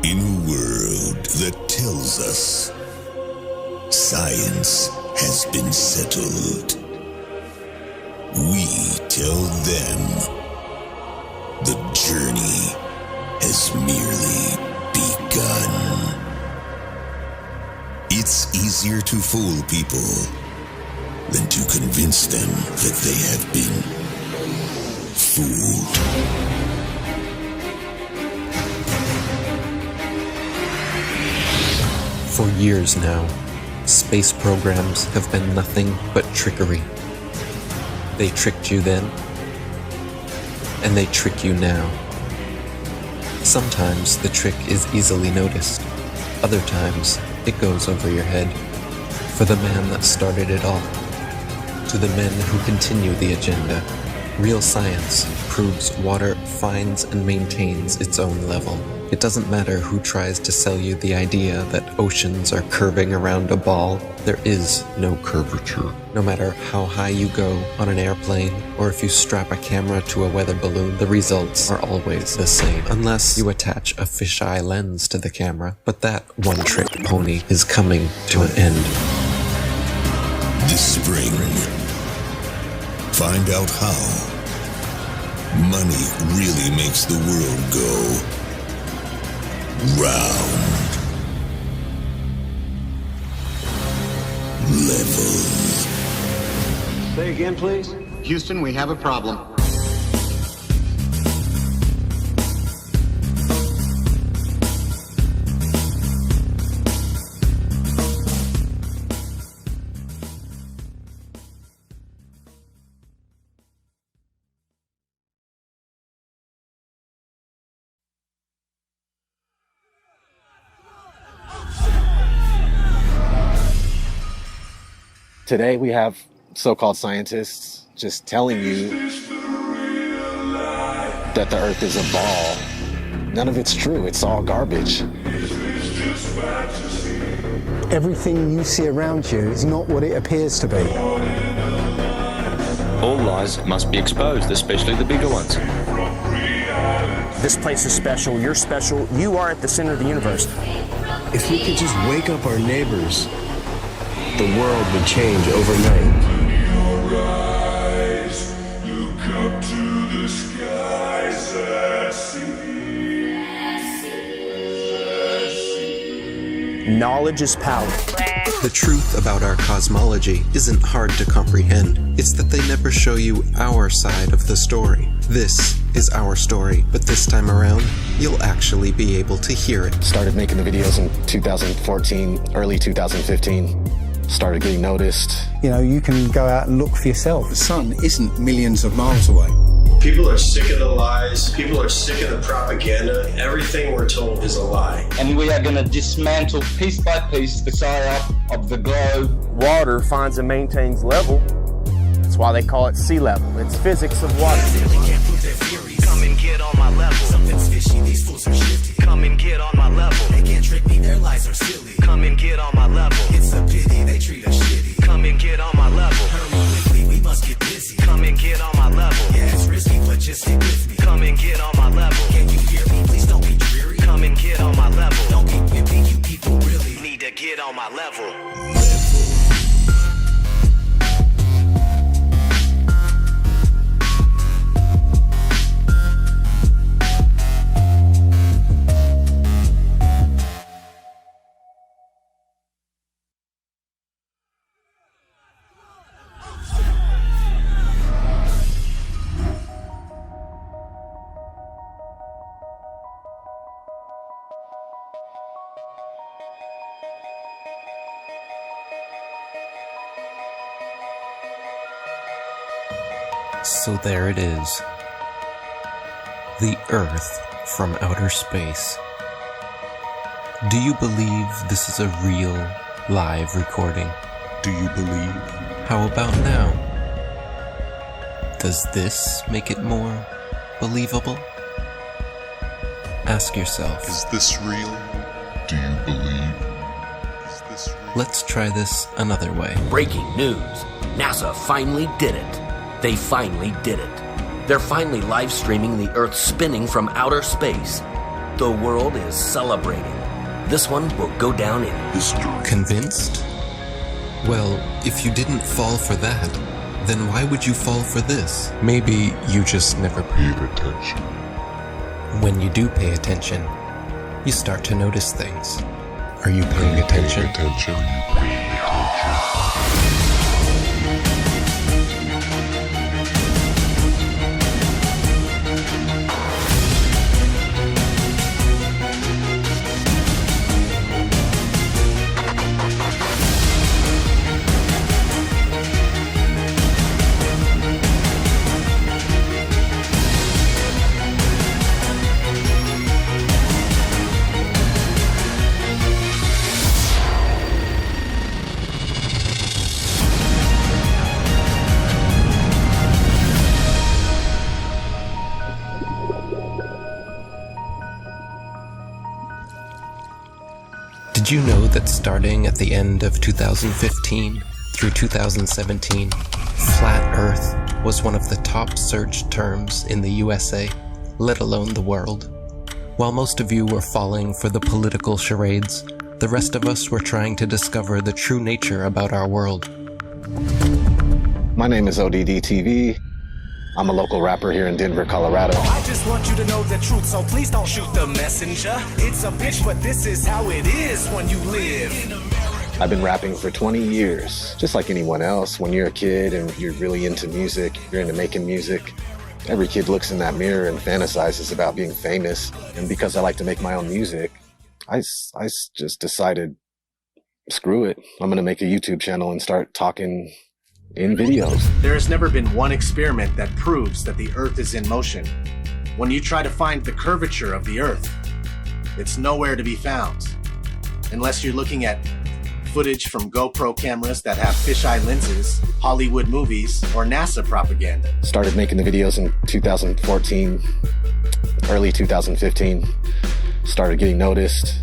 In a world that tells us science has been settled, we tell them the journey has merely begun. It's easier to fool people than to convince them that they have been fooled. For years now, space programs have been nothing but trickery. They tricked you then, and they trick you now. Sometimes the trick is easily noticed. Other times, it goes over your head. For the man that started it all, to the men who continue the agenda, real science proves water finds and maintains its own level. It doesn't matter who tries to sell you the idea that oceans are curving around a ball. There is no curvature. No matter how high you go on an airplane, or if you strap a camera to a weather balloon, the results are always the same, unless you attach a fisheye lens to the camera. But that one-trick pony is coming to an end. This spring, find out how money really makes the world go round. Level. Say again, please. Houston, we have a problem. Today we have so-called scientists just telling you that the Earth is a ball. None of it's true. It's all garbage. Everything you see around you is not what it appears to be. All lies must be exposed, especially the bigger ones. This place is special. You're special. You are at the center of the universe. If we could just wake up our neighbors, the world would change overnight. Look up to the skies and see. Knowledge is power. The truth about our cosmology isn't hard to comprehend. It's that they never show you our side of the story. This is our story, but this time around, you'll actually be able to hear it. Started making the videos in 2014, early 2015. Started getting noticed. You know, you can go out and look for yourself. The sun isn't millions of miles away. People are sick of the lies. People are sick of the propaganda. Everything we're told is a lie. And we are going to dismantle piece by piece the psyop of the globe. Water finds and maintains level. That's why they call it sea level. It's physics of water. Come and get on my level. Something's fishy, these fools are shifty. Come and get on my level. They can't trick me, their lies are silly. Come and get on my level. It's a pity they treat us shitty. Come and get on my level. Hurry quickly, we must get busy. Come and get on my level. Yeah, it's risky, but just stick with me. Come and get on my level. Can you hear me? Please don't be dreary. Come and get on my level. Don't be gimpy, you people really need to get on my level. So there it is. The Earth from outer space. Do you believe this is a real, live recording? Do you believe? How about now? Does this make it more believable? Ask yourself. Is this real? Do you believe? Is this real? Let's try this another way. Breaking news. NASA finally did it. They finally did it. They're finally live streaming the Earth spinning from outer space. the world is celebrating. This one will go down in history. Convinced? Well, if you didn't fall for that, then why would you fall for this? Maybe you just never paid attention. When you do pay attention, you start to notice things. Are you paying attention? Did you know that starting at the end of 2015 through 2017, Flat Earth was one of the top searched terms in the USA, let alone the world? While most of you were falling for the political charades, the rest of us were trying to discover the true nature about our world. My name is O.D.D. TV. I'm a local rapper here in Denver, Colorado. I just want you to know the truth, so please don't shoot the messenger. It's a bitch, but this is how it is when you live. I've been rapping for 20 years, just like anyone else. When you're a kid and you're really into music, you're into making music, every kid looks in that mirror and fantasizes about being famous. And because I like to make my own music, I just decided, screw it. I'm going to make a YouTube channel and start talking in videos. There has never been one experiment that proves that the Earth is in motion. When you try to find the curvature of the Earth, it's nowhere to be found. Unless you're looking at footage from GoPro cameras that have fisheye lenses, Hollywood movies, or NASA propaganda. Started making the videos in 2014, early 2015. Started getting noticed.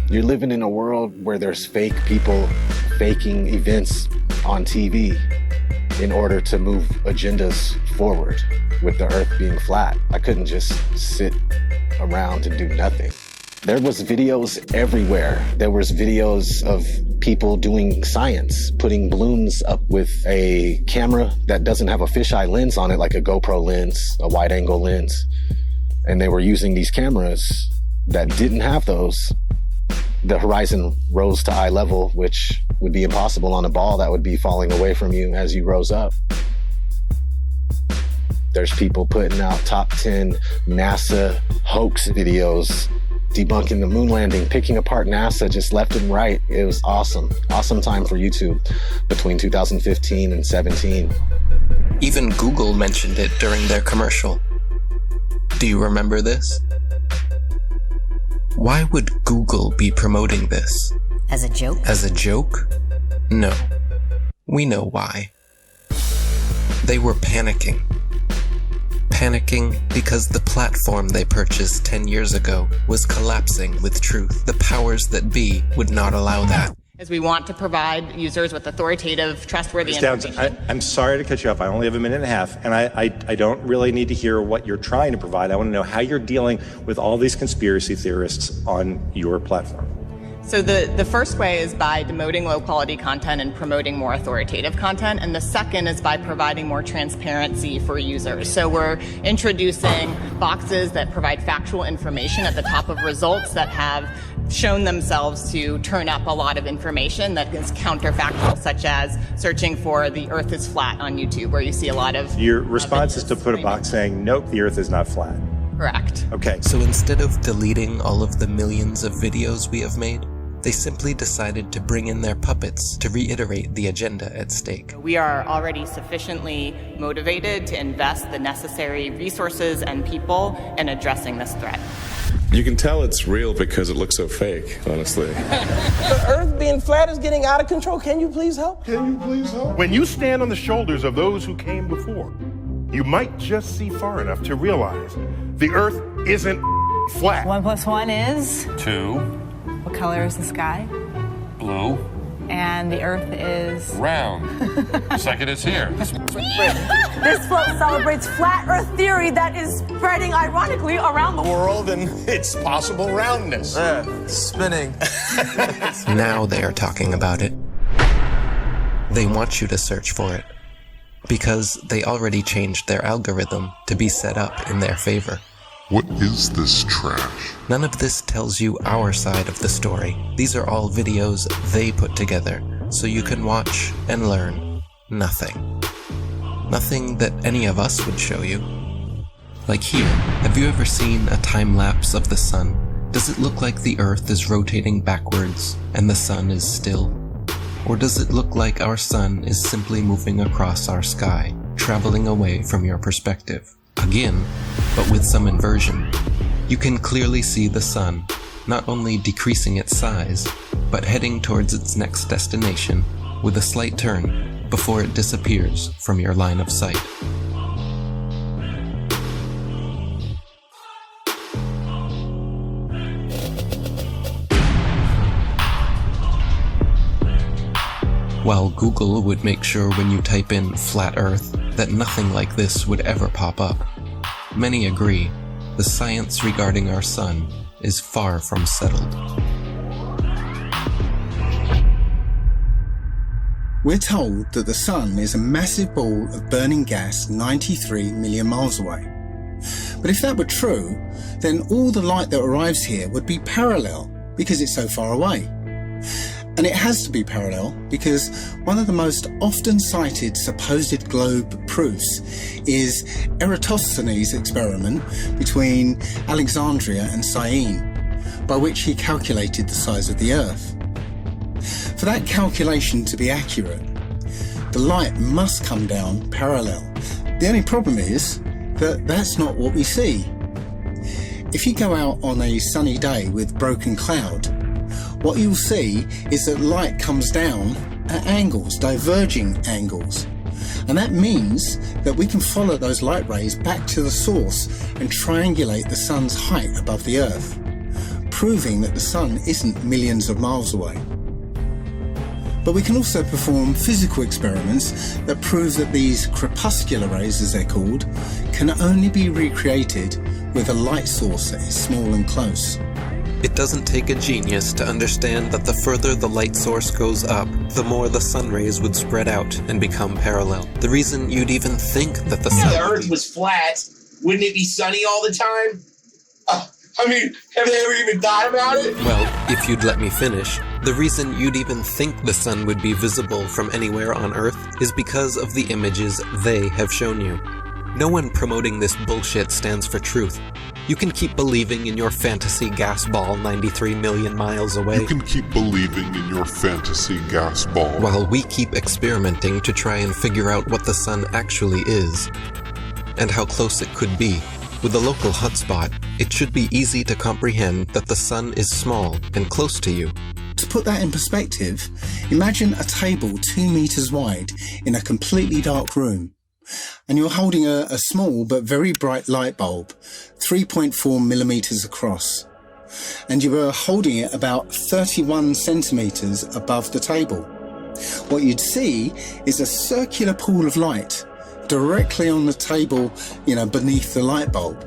You're living in a world where there's fake people faking events on TV in order to move agendas forward. With the Earth being flat, I couldn't just sit around and do nothing. There was videos everywhere. There was videos of people doing science, putting balloons up with a camera that doesn't have a fisheye lens on it, like a GoPro lens, a wide angle lens. And they were using these cameras that didn't have those. The horizon rose to eye level, which would be impossible on a ball that would be falling away from you as you rose up. There's people putting out top 10 NASA hoax videos, debunking the moon landing, picking apart NASA just left and right. It was awesome. Awesome time for YouTube between 2015 and 17. Even Google mentioned it during their commercial. Do you remember this? Why would Google be promoting this? As a joke? As a joke? No. We know why. They were panicking. Panicking because the platform they purchased 10 years ago was collapsing with truth. The powers that be would not allow that. As we want to provide users with authoritative, trustworthy information. I'm sorry to cut you off. I only have a minute and a half, and I don't really need to hear what you're trying to provide. I want to know how you're dealing with all these conspiracy theorists on your platform. So the first way is by demoting low-quality content and promoting more authoritative content, and the second is by providing more transparency for users. So we're introducing boxes that provide factual information at the top of results that have shown themselves to turn up a lot of information that is counterfactual, such as searching for the Earth is flat on YouTube, where you see a lot of... Your response is to put a box saying, nope, the Earth is not flat. Correct. Okay. So instead of deleting all of the millions of videos we have made, they simply decided to bring in their puppets to reiterate the agenda at stake. We are already sufficiently motivated to invest the necessary resources and people in addressing this threat. You can tell it's real because it looks so fake, honestly. The Earth being flat is getting out of control. Can you please help? Can you please help? When you stand on the shoulders of those who came before, you might just see far enough to realize the Earth isn't flat. 1 + 1 is? 2. What color is the sky? Blue. and the Earth is round. Just like it is here. This float celebrates flat Earth theory that is spreading ironically around the world And its possible roundness. Spinning. Now they are talking about it. They want you to search for it, because they already changed their algorithm to be set up in their favor. What is this trash? None of this tells you our side of the story. These are all videos they put together, so you can watch and learn nothing. Nothing that any of us would show you. Like here, have you ever seen a time lapse of the sun? Does it look like the Earth is rotating backwards and the sun is still? Or does it look like our sun is simply moving across our sky, traveling away from your perspective? Again, but with some inversion. You can clearly see the sun, not only decreasing its size, but heading towards its next destination with a slight turn before it disappears from your line of sight. While Google would make sure when you type in flat Earth that nothing like this would ever pop up, many agree the science regarding our sun is far from settled. We're told that the sun is a massive ball of burning gas 93 million miles away. But if that were true, then all the light that arrives here would be parallel because it's so far away. And it has to be parallel because one of the most often cited supposed globe proofs is Eratosthenes' experiment between Alexandria and Syene, by which he calculated the size of the Earth. For that calculation to be accurate, the light must come down parallel. The only problem is that that's not what we see. If you go out on a sunny day with broken cloud, what you'll see is that light comes down at angles, diverging angles. And that means that we can follow those light rays back to the source and triangulate the sun's height above the Earth, proving that the sun isn't millions of miles away. But we can also perform physical experiments that prove that these crepuscular rays, as they're called, can only be recreated with a light source that is small and close. It doesn't take a genius to understand that the further the light source goes up, the more the sun rays would spread out and become parallel. The reason you'd even think that the sun... If the Earth was flat, wouldn't it be sunny all the time? I mean, have they ever even thought about it? Well, if you'd let me finish, the reason you'd even think the sun would be visible from anywhere on Earth is because of the images they have shown you. No one promoting this bullshit stands for truth. You can keep believing in your fantasy gas ball 93 million miles away. You can keep believing in your fantasy gas ball. While we keep experimenting to try and figure out what the sun actually is, and how close it could be. With a local hotspot, it should be easy to comprehend that the sun is small and close to you. To put that in perspective, imagine a table 2 meters wide in a completely dark room. And you're holding a small but very bright light bulb, 3.4 millimeters across. And you are holding it about 31 centimeters above the table. What you'd see is a circular pool of light directly on the table, beneath the light bulb.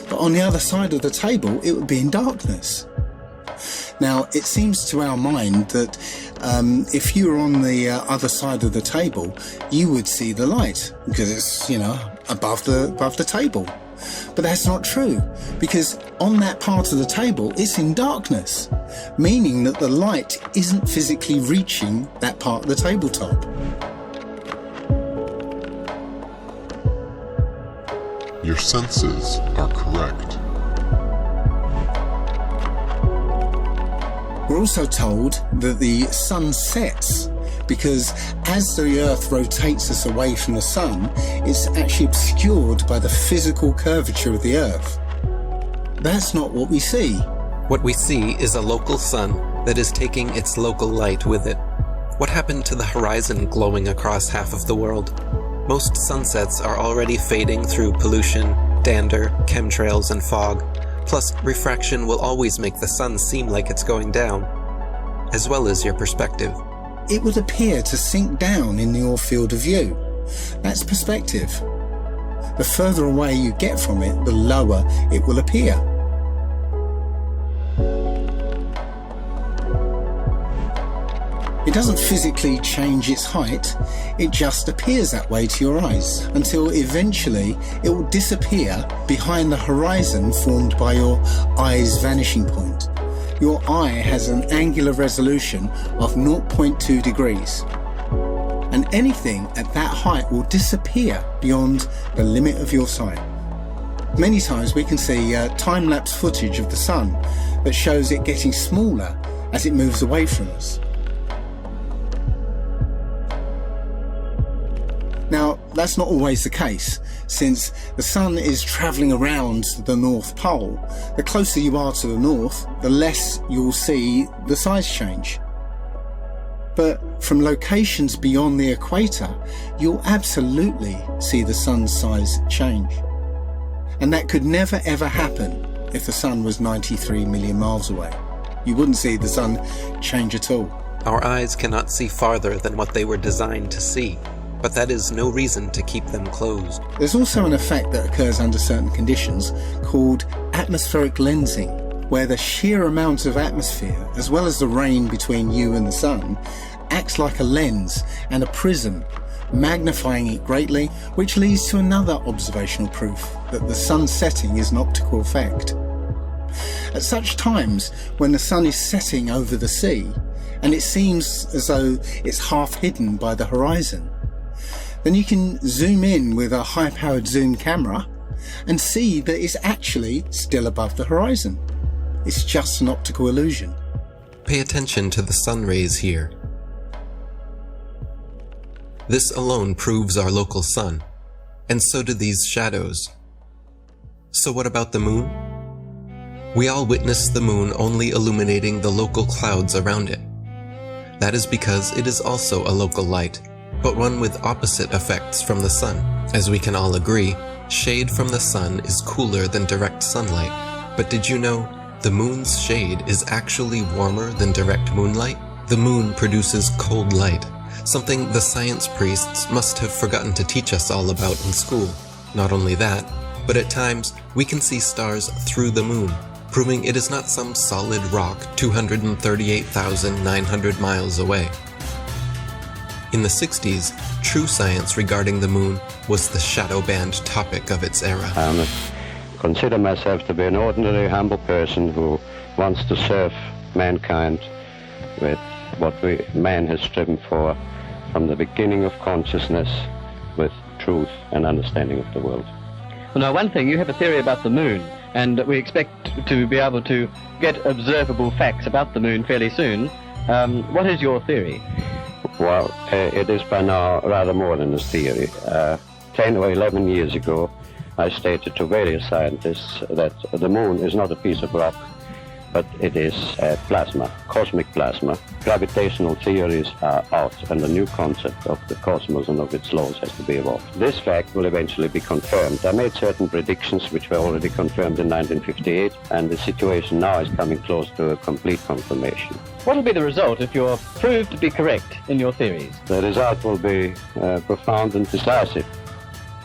But on the other side of the table, it would be in darkness. Now, it seems to our mind that if you were on the other side of the table, you would see the light because it's, above the table. But that's not true, because on that part of the table, it's in darkness, meaning that the light isn't physically reaching that part of the tabletop. Your senses are correct. We're also told that the sun sets because as the Earth rotates us away from the sun, it's actually obscured by the physical curvature of the Earth. That's not what we see. What we see is a local sun that is taking its local light with it. What happened to the horizon glowing across half of the world? Most sunsets are already fading through pollution, dander, chemtrails, and fog. Plus, refraction will always make the sun seem like it's going down, as well as your perspective. it would appear to sink down in your field of view. That's perspective. The further away you get from it, the lower it will appear. It doesn't physically change its height, it just appears that way to your eyes, until eventually it will disappear behind the horizon formed by your eye's vanishing point. Your eye has an angular resolution of 0.2 degrees, and anything at that height will disappear beyond the limit of your sight. Many times we can see time-lapse footage of the sun that shows it getting smaller as it moves away from us. Now, that's not always the case, since the sun is travelling around the North Pole. The closer you are to the north, the less you'll see the size change. But from locations beyond the equator, you'll absolutely see the sun's size change. And that could never ever happen if the sun was 93 million miles away. You wouldn't see the sun change at all. Our eyes cannot see farther than what they were designed to see, but that is no reason to keep them closed. There's also an effect that occurs under certain conditions called atmospheric lensing, where the sheer amount of atmosphere, as well as the rain between you and the sun, acts like a lens and a prism, magnifying it greatly, which leads to another observational proof that the sun setting is an optical effect. At such times, when the sun is setting over the sea, and it seems as though it's half hidden by the horizon, then you can zoom in with a high-powered zoom camera and see that it's actually still above the horizon. It's just an optical illusion. Pay attention to the sun rays here. This alone proves our local sun, and so do these shadows. So what about the moon? We all witness the moon only illuminating the local clouds around it. That is because it is also a local light, but one with opposite effects from the sun. As we can all agree, shade from the sun is cooler than direct sunlight. But did you know the moon's shade is actually warmer than direct moonlight? The moon produces cold light, something the science priests must have forgotten to teach us all about in school. Not only that, but at times we can see stars through the moon, proving it is not some solid rock 238,900 miles away. In the 60s, true science regarding the moon was the shadow band topic of its era. I consider myself to be an ordinary, humble person who wants to serve mankind with what man has striven for from the beginning of consciousness, with truth and understanding of the world. Well, now, one thing, you have a theory about the moon, and we expect to be able to get observable facts about the moon fairly soon. What is your theory? Well, it is by now rather more than a theory. 10 or 11 years ago, I stated to various scientists that the moon is not a piece of rock, but it is plasma, cosmic plasma. Gravitational theories are out, and the new concept of the cosmos and of its laws has to be evolved. This fact will eventually be confirmed. I made certain predictions which were already confirmed in 1958, and the situation now is coming close to a complete confirmation. What will be the result if you're proved to be correct in your theories? The result will be profound and decisive.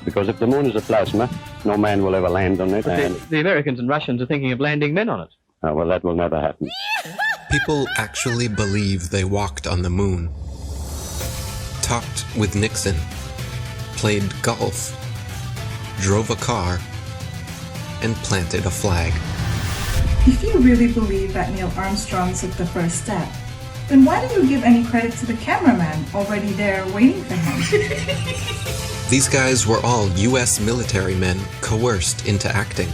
Because if the moon is a plasma, no man will ever land on it. And the Americans and Russians are thinking of landing men on it. Well, that will never happen. People actually believe they walked on the moon, talked with Nixon, played golf, drove a car, and planted a flag. If you really believe that Neil Armstrong took the first step, then why do you give any credit to the cameraman already there waiting for him? These guys were all US military men coerced into acting.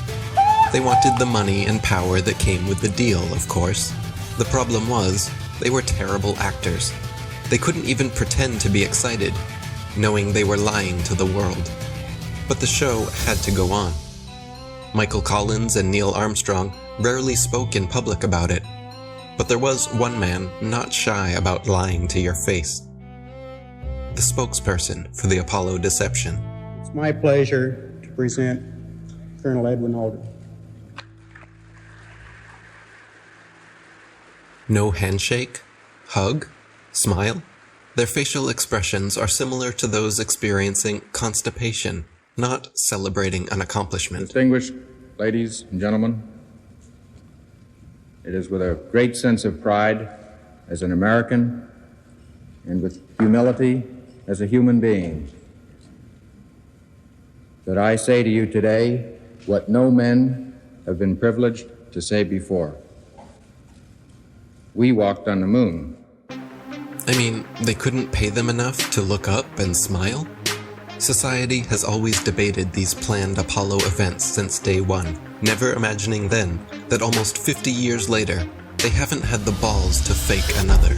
They wanted the money and power that came with the deal, of course. The problem was, they were terrible actors. They couldn't even pretend to be excited, knowing they were lying to the world. But the show had to go on. Michael Collins and Neil Armstrong rarely spoke in public about it, but there was one man not shy about lying to your face. The spokesperson for the Apollo deception. It's my pleasure to present Colonel Edwin Aldrin. No handshake? Hug? Smile? Their facial expressions are similar to those experiencing constipation, not celebrating an accomplishment. Distinguished ladies and gentlemen, it is with a great sense of pride as an American and with humility as a human being that I say to you today what no men have been privileged to say before. We walked on the moon. I mean, they couldn't pay them enough to look up and smile? Society has always debated these planned Apollo events since day one, never imagining then that almost 50 years later, they haven't had the balls to fake another.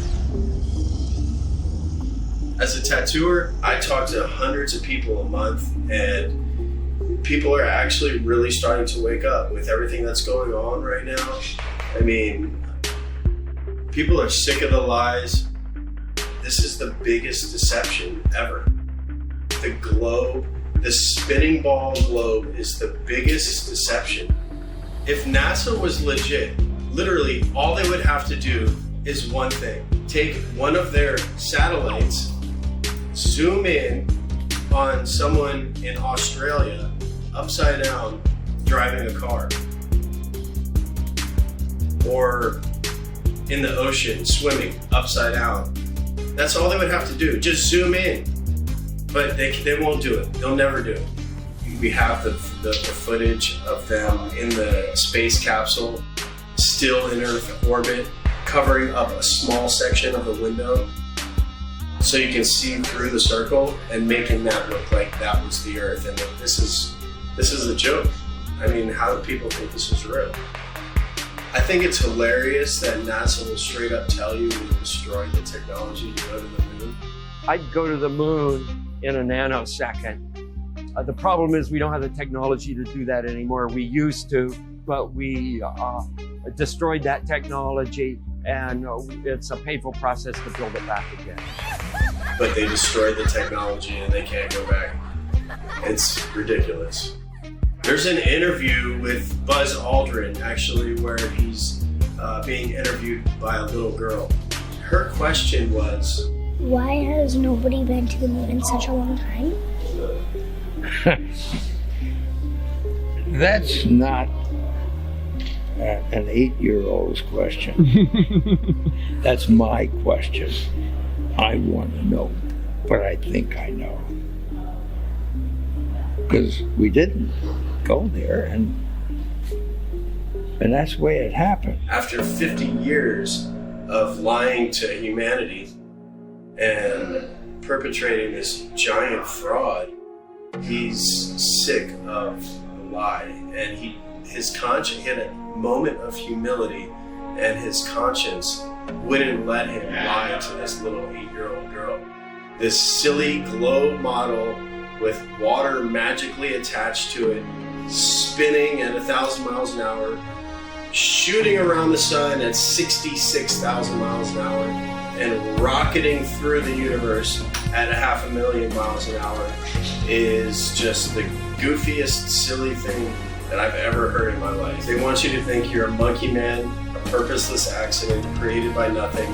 As a tattooer, I talk to hundreds of people a month, and people are actually really starting to wake up with everything that's going on right now. I mean, people are sick of the lies. This is the biggest deception ever. The globe, the spinning ball globe, is the biggest deception. If NASA was legit, literally all they would have to do is one thing. Take one of their satellites, zoom in on someone in Australia, upside down, driving a car. Or in the ocean, swimming, upside down. That's all they would have to do, just zoom in. But they won't do it, they'll never do it. We have the footage of them in the space capsule, still in Earth orbit, covering up a small section of the window so you can see through the circle and making that look like that was the Earth. And this is a joke. I mean, how do people think this is real? I think it's hilarious that NASA will straight up tell you we destroyed the technology to go to the moon. I'd go to the moon in a nanosecond. The problem is we don't have the technology to do that anymore. We used to, but we destroyed that technology, and it's a painful process to build it back again. But they destroyed the technology and they can't go back. It's ridiculous. There's an interview with Buzz Aldrin, actually, where he's being interviewed by a little girl. Her question was, why has nobody been to the moon in such a long time? That's not an 8-year-old's question. That's my question. I want to know, but I think I know. Because we didn't go there, and that's the way it happened. After 50 years of lying to humanity and perpetrating this giant fraud, he's sick of the lie, and his conscience, he had a moment of humility, and his conscience wouldn't let him lie to this little 8-year-old girl. This silly globe model with water magically attached to it, spinning at 1,000 miles an hour, shooting around the sun at 66,000 miles an hour, and rocketing through the universe at 500,000 miles an hour is just the goofiest, silly thing that I've ever heard in my life. They want you to think you're a monkey man, a purposeless accident created by nothing,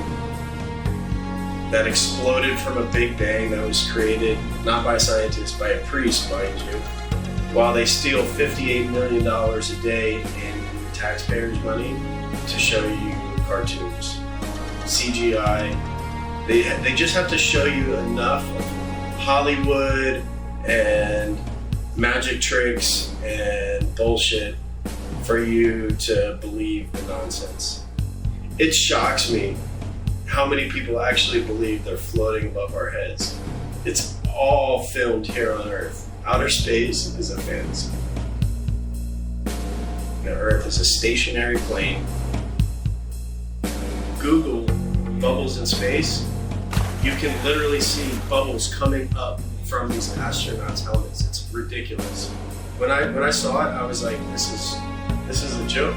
that exploded from a big bang that was created not by scientists, by a priest, mind you, while they steal $58 million a day in taxpayers' money to show you cartoons. CGI. They just have to show you enough of Hollywood and magic tricks and bullshit for you to believe the nonsense. It shocks me how many people actually believe they're floating above our heads. It's all filmed here on Earth. Outer space is a fantasy. The Earth is a stationary plane. Google bubbles in space. You can literally see bubbles coming up from these astronauts' helmets. It's ridiculous. When I saw it, I was like, this is a joke.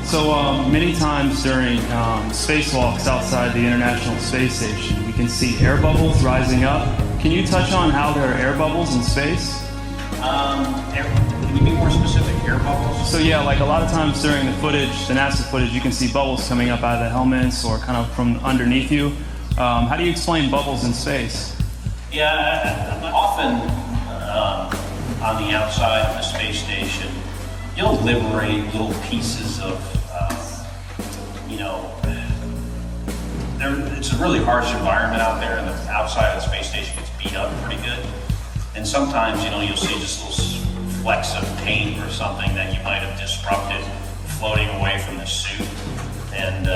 So many times during spacewalks outside the International Space Station, we can see air bubbles rising up. Can you touch on how there are air bubbles in space? Can you be more specific? Air bubbles? So yeah, like a lot of times during the footage, the NASA footage, you can see bubbles coming up out of the helmets or kind of from underneath you. How do you explain bubbles in space? Yeah, often on the outside of the space station, you'll liberate little pieces of, it's a really harsh environment out there, and the outside of the space station gets beat up pretty good. And sometimes, you'll see just little flecks of paint or something that you might have disrupted floating away from the suit. And,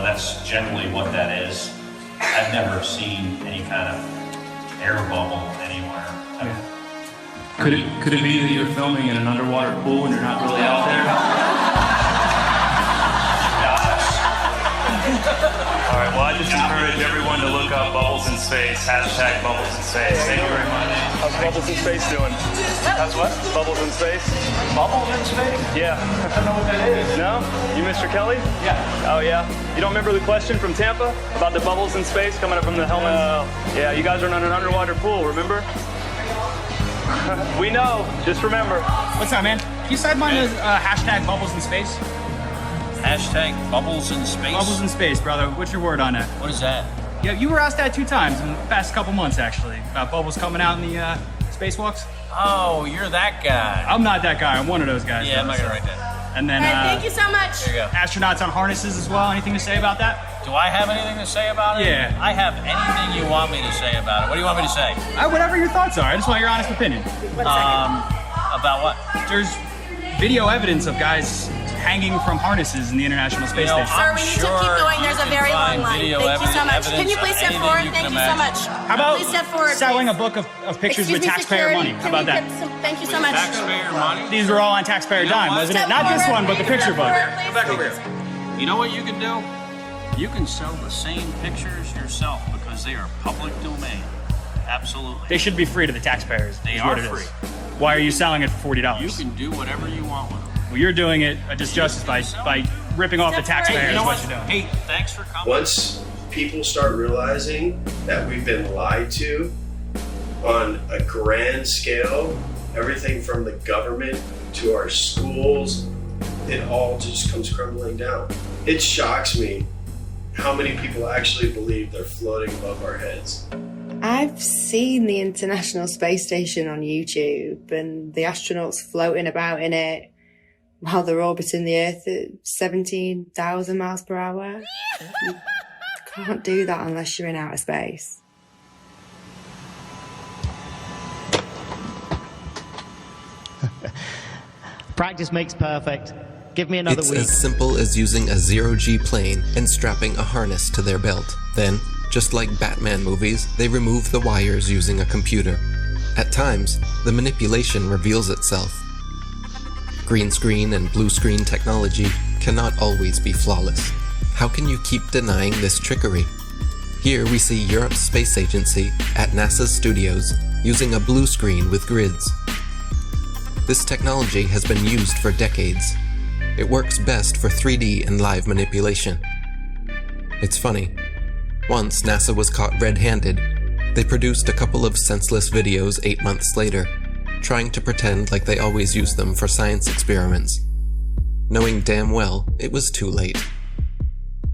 that's generally what that is. I've never seen any kind of air bubble anywhere. Could it be that you're filming in an underwater pool and you're not really out there? All right, well, I just encourage everyone to look up bubbles in space, hashtag bubbles in space. Thank you very much. How's bubbles in space doing? How's what? Bubbles in space? Bubbles in space? Yeah. I don't know what that is. No? You Mr. Kelly? Yeah. Oh, yeah? You don't remember the question from Tampa about the bubbles in space coming up from the helmet? Yeah, you guys are in an underwater pool, remember? We know. Just remember. What's up, man? Can you sideline the hashtag bubbles in space? Hashtag bubbles in space? Bubbles in space, brother. What's your word on it? What is that? Yeah, you were asked that 2 times in the past couple months, actually, about bubbles coming out in the spacewalks. Oh, you're that guy. I'm not that guy. I'm one of those guys. Yeah, I'm not gonna write that. And then, thank you so much. There you go. Astronauts on harnesses as well. Anything to say about that? Do I have anything to say about it? Yeah. I have anything you want me to say about it. What do you want me to say? Whatever your thoughts are. I just want your honest opinion. About what? There's video evidence of guys hanging from harnesses in the International Space Station. Sir, we need to keep going. There's a very long line. Thank you so much. Can you please step forward? Thank you so much. How about please step forward, selling please. a book of pictures with taxpayer money? How about that? Thank you so much. Taxpayer money? These were all on taxpayer dime, wasn't it? Not this one, but the picture book. Go back over here. You know what you can do? You can sell the same pictures yourself because they are public domain. Absolutely. They should be free to the taxpayers. They are free. Why are you selling it for $40? You can do whatever you want with them. Well, you're doing it a disjustice by ripping off the taxpayers. You know what you're doing. Hey, thanks for coming. Once people start realizing that we've been lied to on a grand scale, everything from the government to our schools, it all just comes crumbling down. It shocks me how many people actually believe they're floating above our heads. I've seen the International Space Station on YouTube and the astronauts floating about in it while they're orbiting the Earth at 17,000 miles per hour. You can't do that unless you're in outer space. Practice makes perfect. Give me another It's week. as simple as using a zero-G plane and strapping a harness to their belt. Then, just like Batman movies, they remove the wires using a computer. At times, the manipulation reveals itself. Green screen and blue screen technology cannot always be flawless. How can you keep denying this trickery? Here we see Europe's space agency at NASA's studios using a blue screen with grids. This technology has been used for decades. It works best for 3D and live manipulation. It's funny. Once NASA was caught red-handed, they produced a couple of senseless videos 8 months later, trying to pretend like they always use them for science experiments, knowing damn well it was too late.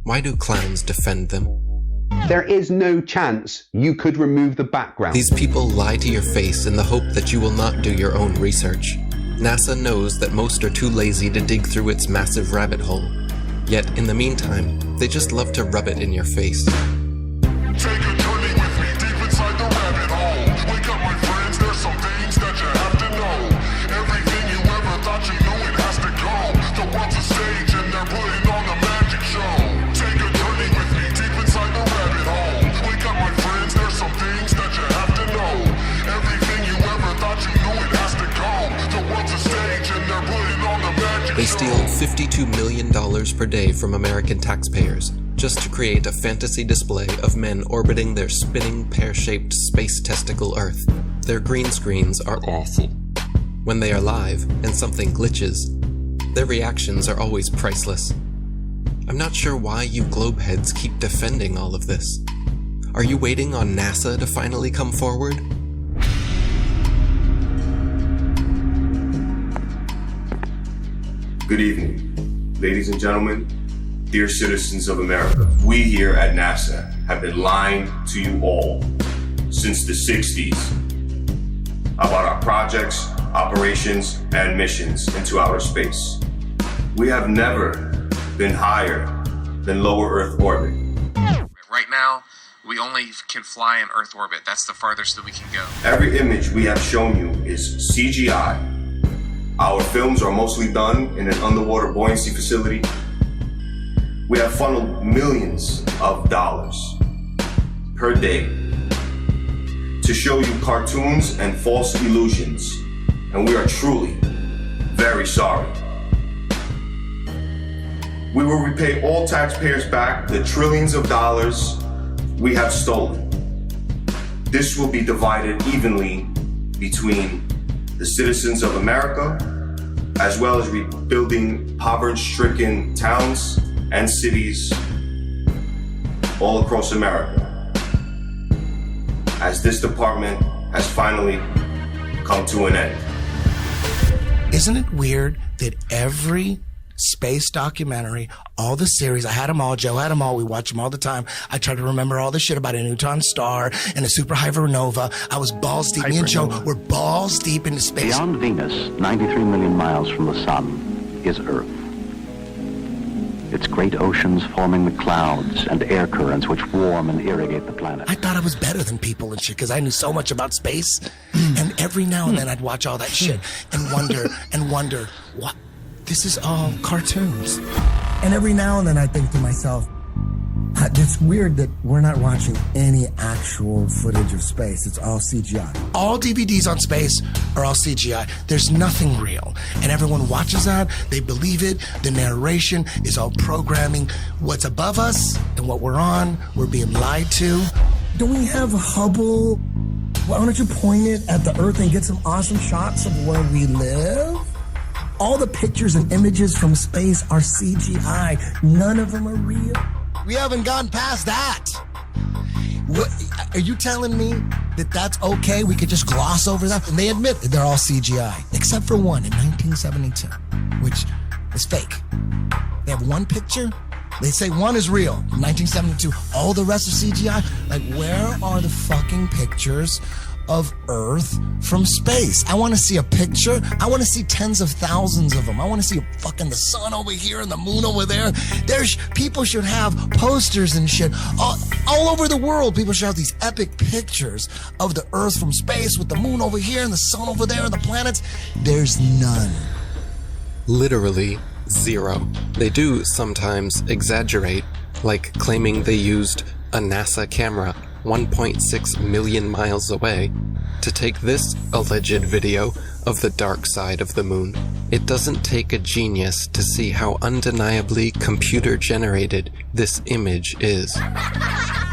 Why do clowns defend them? There is no chance you could remove the background. These people lie to your face in the hope that you will not do your own research. NASA knows that most are too lazy to dig through its massive rabbit hole. Yet, in the meantime, they just love to rub it in your face. Take a journey with me deep inside the rabbit hole. Wake up, my friends, there's some things that you have to know. Everything you ever thought you knew, it has to go. The world's a stage and they're putting on a magic show. Take a journey with me deep inside the rabbit hole. Wake up, my friends, there's some things that you have to know. Everything you ever thought you knew, it has to go. The world's a stage and they're putting on a magic show. They steal $52 million per day from American taxpayers just to create a fantasy display of men orbiting their spinning pear-shaped space testicle Earth. Their green screens are awful. When they are live and something glitches, their reactions are always priceless. I'm not sure why you globeheads keep defending all of this. Are you waiting on NASA to finally come forward? Good evening, ladies and gentlemen. Dear citizens of America, we here at NASA have been lying to you all since the 60s about our projects, operations, and missions into outer space. We have never been higher than lower Earth orbit. Right now, we only can fly in Earth orbit. That's the farthest that we can go. Every image we have shown you is CGI. Our films are mostly done in an underwater buoyancy facility. We have funneled millions of dollars per day to show you cartoons and false illusions, and we are truly very sorry. We will repay all taxpayers back the trillions of dollars we have stolen. This will be divided evenly between the citizens of America, as well as rebuilding poverty-stricken towns and cities all across America, as this department has finally come to an end. Isn't it weird that every space documentary, all the series, I had them all, Joe had them all, we watch them all the time. I try to remember all the shit about a neutron star and a super hypernova. I was balls deep. Me and Joe were balls deep into space. Beyond Venus, 93 million miles from the sun, is Earth. Its great oceans forming the clouds and air currents which warm and irrigate the planet. I thought I was better than people and shit because I knew so much about space. And every now and then I'd watch all that shit and wonder, what? This is all cartoons. And every now and then I think to myself, it's weird that we're not watching any actual footage of space. It's all CGI. All DVDs on space are all CGI. There's nothing real. And everyone watches that. They believe it. The narration is all programming. What's above us and what we're on, we're being lied to. Don't we have Hubble? Why don't you point it at the Earth and get some awesome shots of where we live? All the pictures and images from space are CGI. None of them are real. We haven't gone past that. What, are you telling me that that's okay? We could just gloss over that? And they admit that they're all CGI, except for one in 1972, which is fake. They have one picture. They say one is real, 1972. All the rest are CGI. Like, where are the fucking pictures of Earth from space? I want to see a picture. I want to see tens of thousands of them. I want to see fucking the sun over here and the moon over there. People should have posters and shit all over the world. People should have these epic pictures of the Earth from space with the moon over here and the sun over there and the planets. There's none. Literally zero. They do sometimes exaggerate, like claiming they used a NASA camera 1.6 million miles away to take this alleged video of the dark side of the moon. It doesn't take a genius to see how undeniably computer-generated this image is.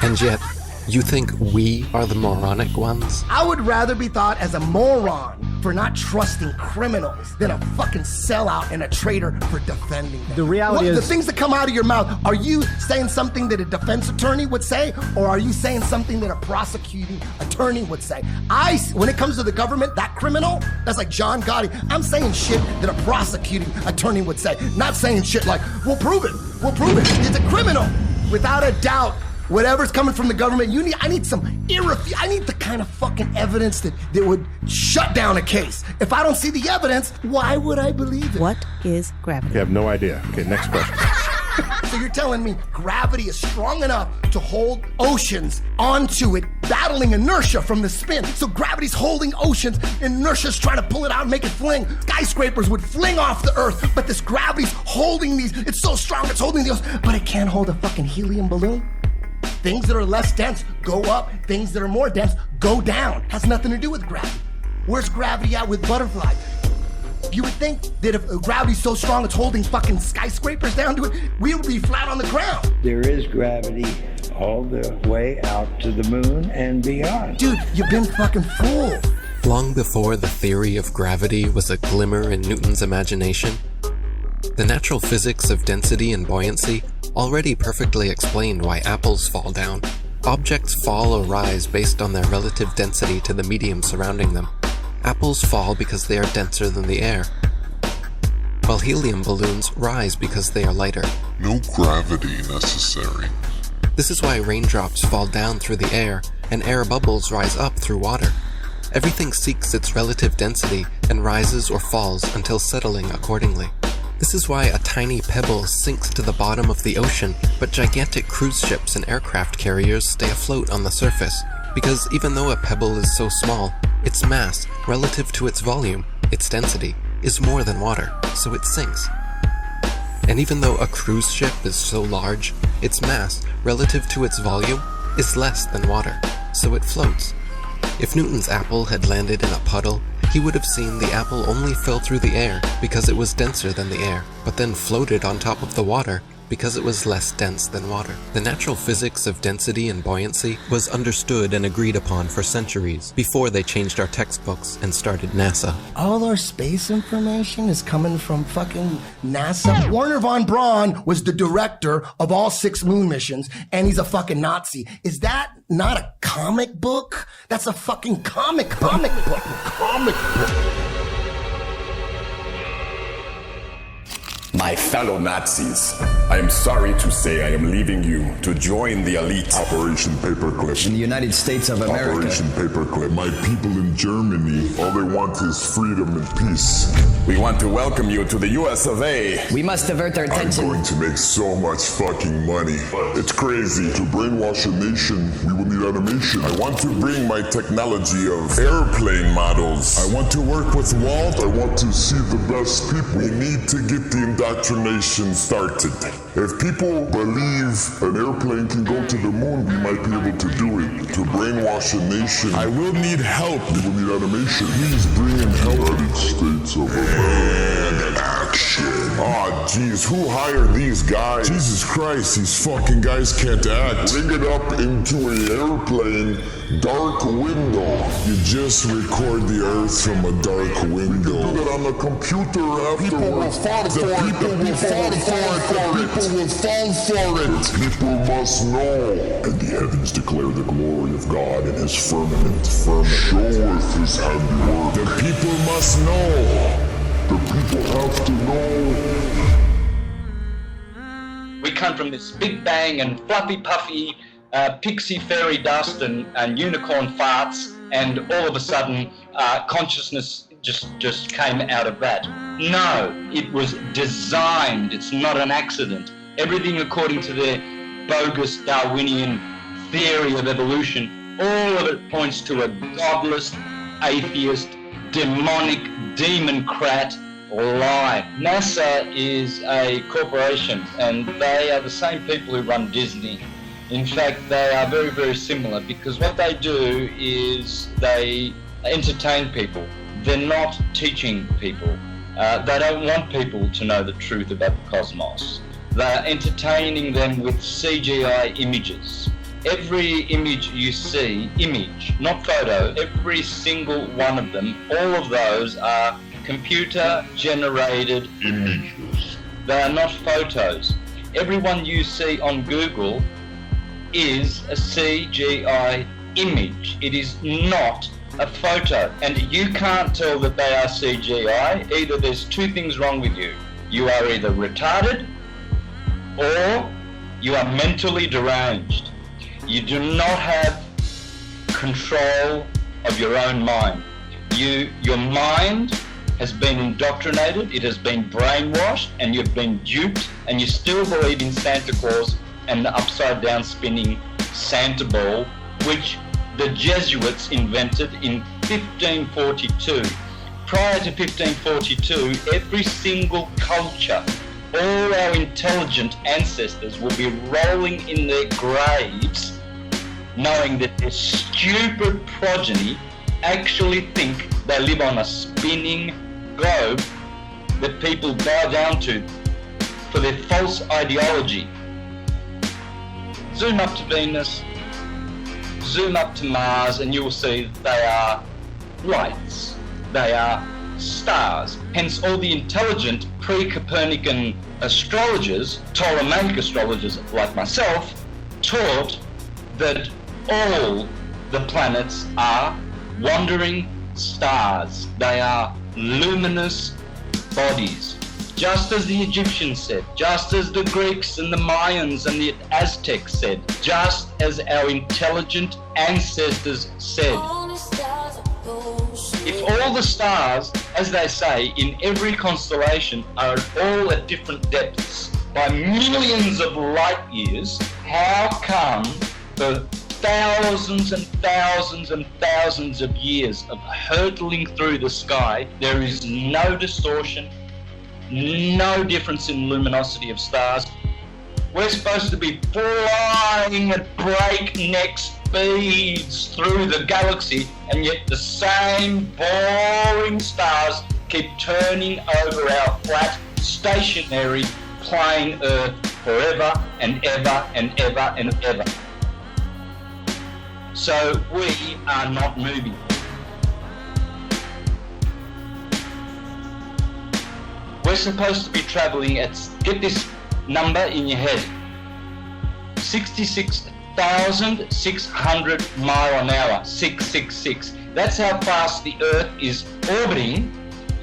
And yet, you think we are the moronic ones? I would rather be thought as a moron for not trusting criminals than a fucking sellout and a traitor for defending them. The reality is... The things that come out of your mouth, are you saying something that a defense attorney would say, or are you saying something that a prosecuting attorney would say? When it comes to the government, that criminal, that's like John Gotti, I'm saying shit that a prosecuting attorney would say, not saying shit like, we'll prove it, it's a criminal. Without a doubt, whatever's coming from the government, I need the kind of fucking evidence that would shut down a case. If I don't see the evidence, why would I believe it? What is gravity? I have no idea. Okay, next question. So you're telling me gravity is strong enough to hold oceans onto it, battling inertia from the spin. So gravity's holding oceans, inertia's trying to pull it out and make it fling. Skyscrapers would fling off the Earth, but this gravity's holding these. It's so strong, it's holding the ocean, but it can't hold a fucking helium balloon. Things that are less dense go up, things that are more dense go down. Has nothing to do with gravity. Where's gravity at with butterflies? You would think that if gravity's so strong it's holding fucking skyscrapers down to it, we would be flat on the ground. There is gravity all the way out to the moon and beyond. Dude, you've been fucking fooled. Long before the theory of gravity was a glimmer in Newton's imagination, the natural physics of density and buoyancy already perfectly explained why apples fall down. Objects fall or rise based on their relative density to the medium surrounding them. Apples fall because they are denser than the air. while helium balloons rise because they are lighter. No gravity necessary. This is why raindrops fall down through the air and air bubbles rise up through water. Everything seeks its relative density and rises or falls until settling accordingly. This is why a tiny pebble sinks to the bottom of the ocean, but gigantic cruise ships and aircraft carriers stay afloat on the surface. Because even though a pebble is so small, its mass, relative to its volume, its density, is more than water, so it sinks. And even though a cruise ship is so large, its mass, relative to its volume, is less than water, so it floats. If Newton's apple had landed in a puddle, he would have seen the apple only fell through the air because it was denser than the air, but then floated on top of the water because it was less dense than water. The natural physics of density and buoyancy was understood and agreed upon for centuries before they changed our textbooks and started NASA. All our space information is coming from fucking NASA. Wernher von Braun was the director of all 6 moon missions, and he's a fucking Nazi. Is that not a comic book? That's a fucking comic book. My fellow Nazis, I am sorry to say I am leaving you to join the elite. Operation Paperclip. In the United States of America. Operation Paperclip. My people in Germany, all they want is freedom and peace. We want to welcome you to the US of A. We must divert their attention. I'm going to make so much fucking money. It's crazy. To brainwash a nation, we will need animation. I want to bring my technology of airplane models. I want to work with Walt. I want to see the best people. We need to get the indoctrination started. If people believe an airplane can go to the moon, we might be able to do it. To brainwash a nation, I will need help. We will need animation. Please bring in help. United States of America. And action. Oh, jeez, who hired these guys? Jesus Christ, these fucking guys can't act. Bring it up into an airplane, dark window. You just record the Earth from a dark window. We can do that on the computer afterwards. People will fall for it. People will fall for it. People must know. And the heavens declare the glory of God in his firmament. Showeth his handiwork. The people must know. The people have to know. We come from this big bang and fluffy puffy pixie fairy dust and unicorn farts, and all of a sudden consciousness just came out of that. No, it was designed. It's not an accident. Everything according to their bogus Darwinian theory of evolution, all of it points to a godless, atheist, demonic, demon-crat lie. NASA is a corporation, and they are the same people who run Disney. In fact, they are very, very similar, because what they do is they entertain people. They're not teaching people. They don't want people to know the truth about the cosmos. They're entertaining them with CGI images. Every image you see, image, not photo, every single one of them, all of those are computer-generated images. They are not photos. Everyone you see on Google is a CGI image. It is not a photo. And you can't tell that they are CGI. Either there's 2 things wrong with you. You are either retarded or you are mentally deranged. You do not have control of your own mind. Your mind has been indoctrinated, it has been brainwashed, and you've been duped, and you still believe in Santa Claus and the upside down spinning Santa ball, which the Jesuits invented in 1542. Prior to 1542, every single culture, all our intelligent ancestors will be rolling in their graves knowing that their stupid progeny actually think they live on a spinning globe that people bow down to for their false ideology. Zoom up to Venus, zoom up to Mars, and you will see that they are lights. They are stars. Hence all the intelligent pre-Copernican astrologers, Ptolemaic astrologers like myself, taught that all the planets are wandering stars. They are luminous bodies. just as the Egyptians said, just as the Greeks and the Mayans and the Aztecs said, just as our intelligent ancestors said. If all the stars, as they say, in every constellation are all at different depths by millions of light years, how come for thousands and thousands and thousands of years of hurtling through the sky, there is no distortion, no difference in luminosity of stars? We're supposed to be flying at breakneck speeds through the galaxy, and yet the same boring stars keep turning over our flat, stationary, plain Earth forever and ever and ever and ever. So we are not moving. We're supposed to be traveling at, get this number in your head, 66,600 mile an hour, 666. That's how fast the Earth is orbiting.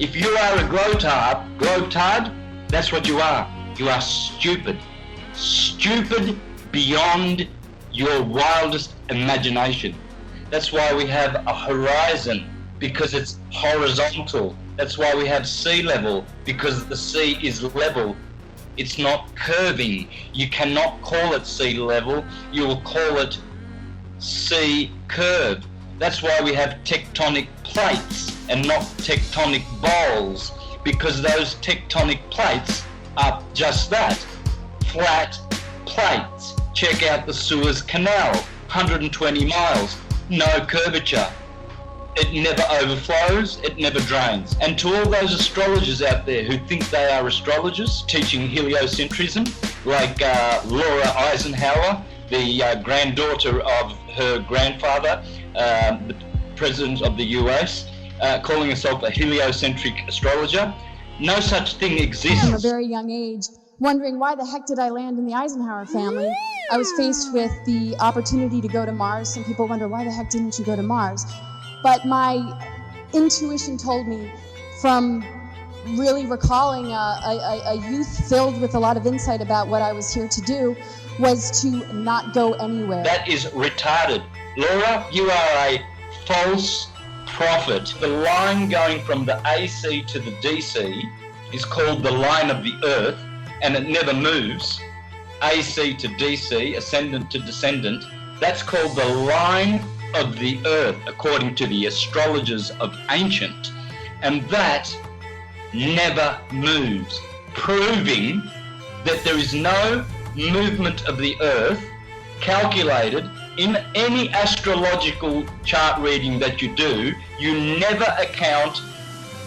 If you are a glotard, that's what you are. You are stupid. Stupid beyond your wildest imagination. That's why we have a horizon, because it's horizontal. That's why we have sea level, because the sea is level. It's not curving. You cannot call it sea level. You will call it sea curve. That's why we have tectonic plates and not tectonic bowls, because those tectonic plates are just that, flat plates. Check out the Suez Canal, 120 miles, no curvature. It never overflows, it never drains. And to all those astrologers out there who think they are astrologers, teaching heliocentrism, like Laura Eisenhower, the granddaughter of her grandfather, the president of the US, calling herself a heliocentric astrologer, no such thing exists. From a very young age, wondering why the heck did I land in the Eisenhower family. I was faced with the opportunity to go to Mars. Some people wonder, why the heck didn't you go to Mars? But my intuition told me, from really recalling a youth filled with a lot of insight about what I was here to do, was to not go anywhere. That is retarded. Laura, you are a false prophet. The line going from the AC to the DC is called the line of the Earth, and it never moves. AC to DC, ascendant to descendant, that's called the line of the Earth, according to the astrologers of ancient, and that never moves, proving that there is no movement of the Earth calculated in any astrological chart reading that you do. You never account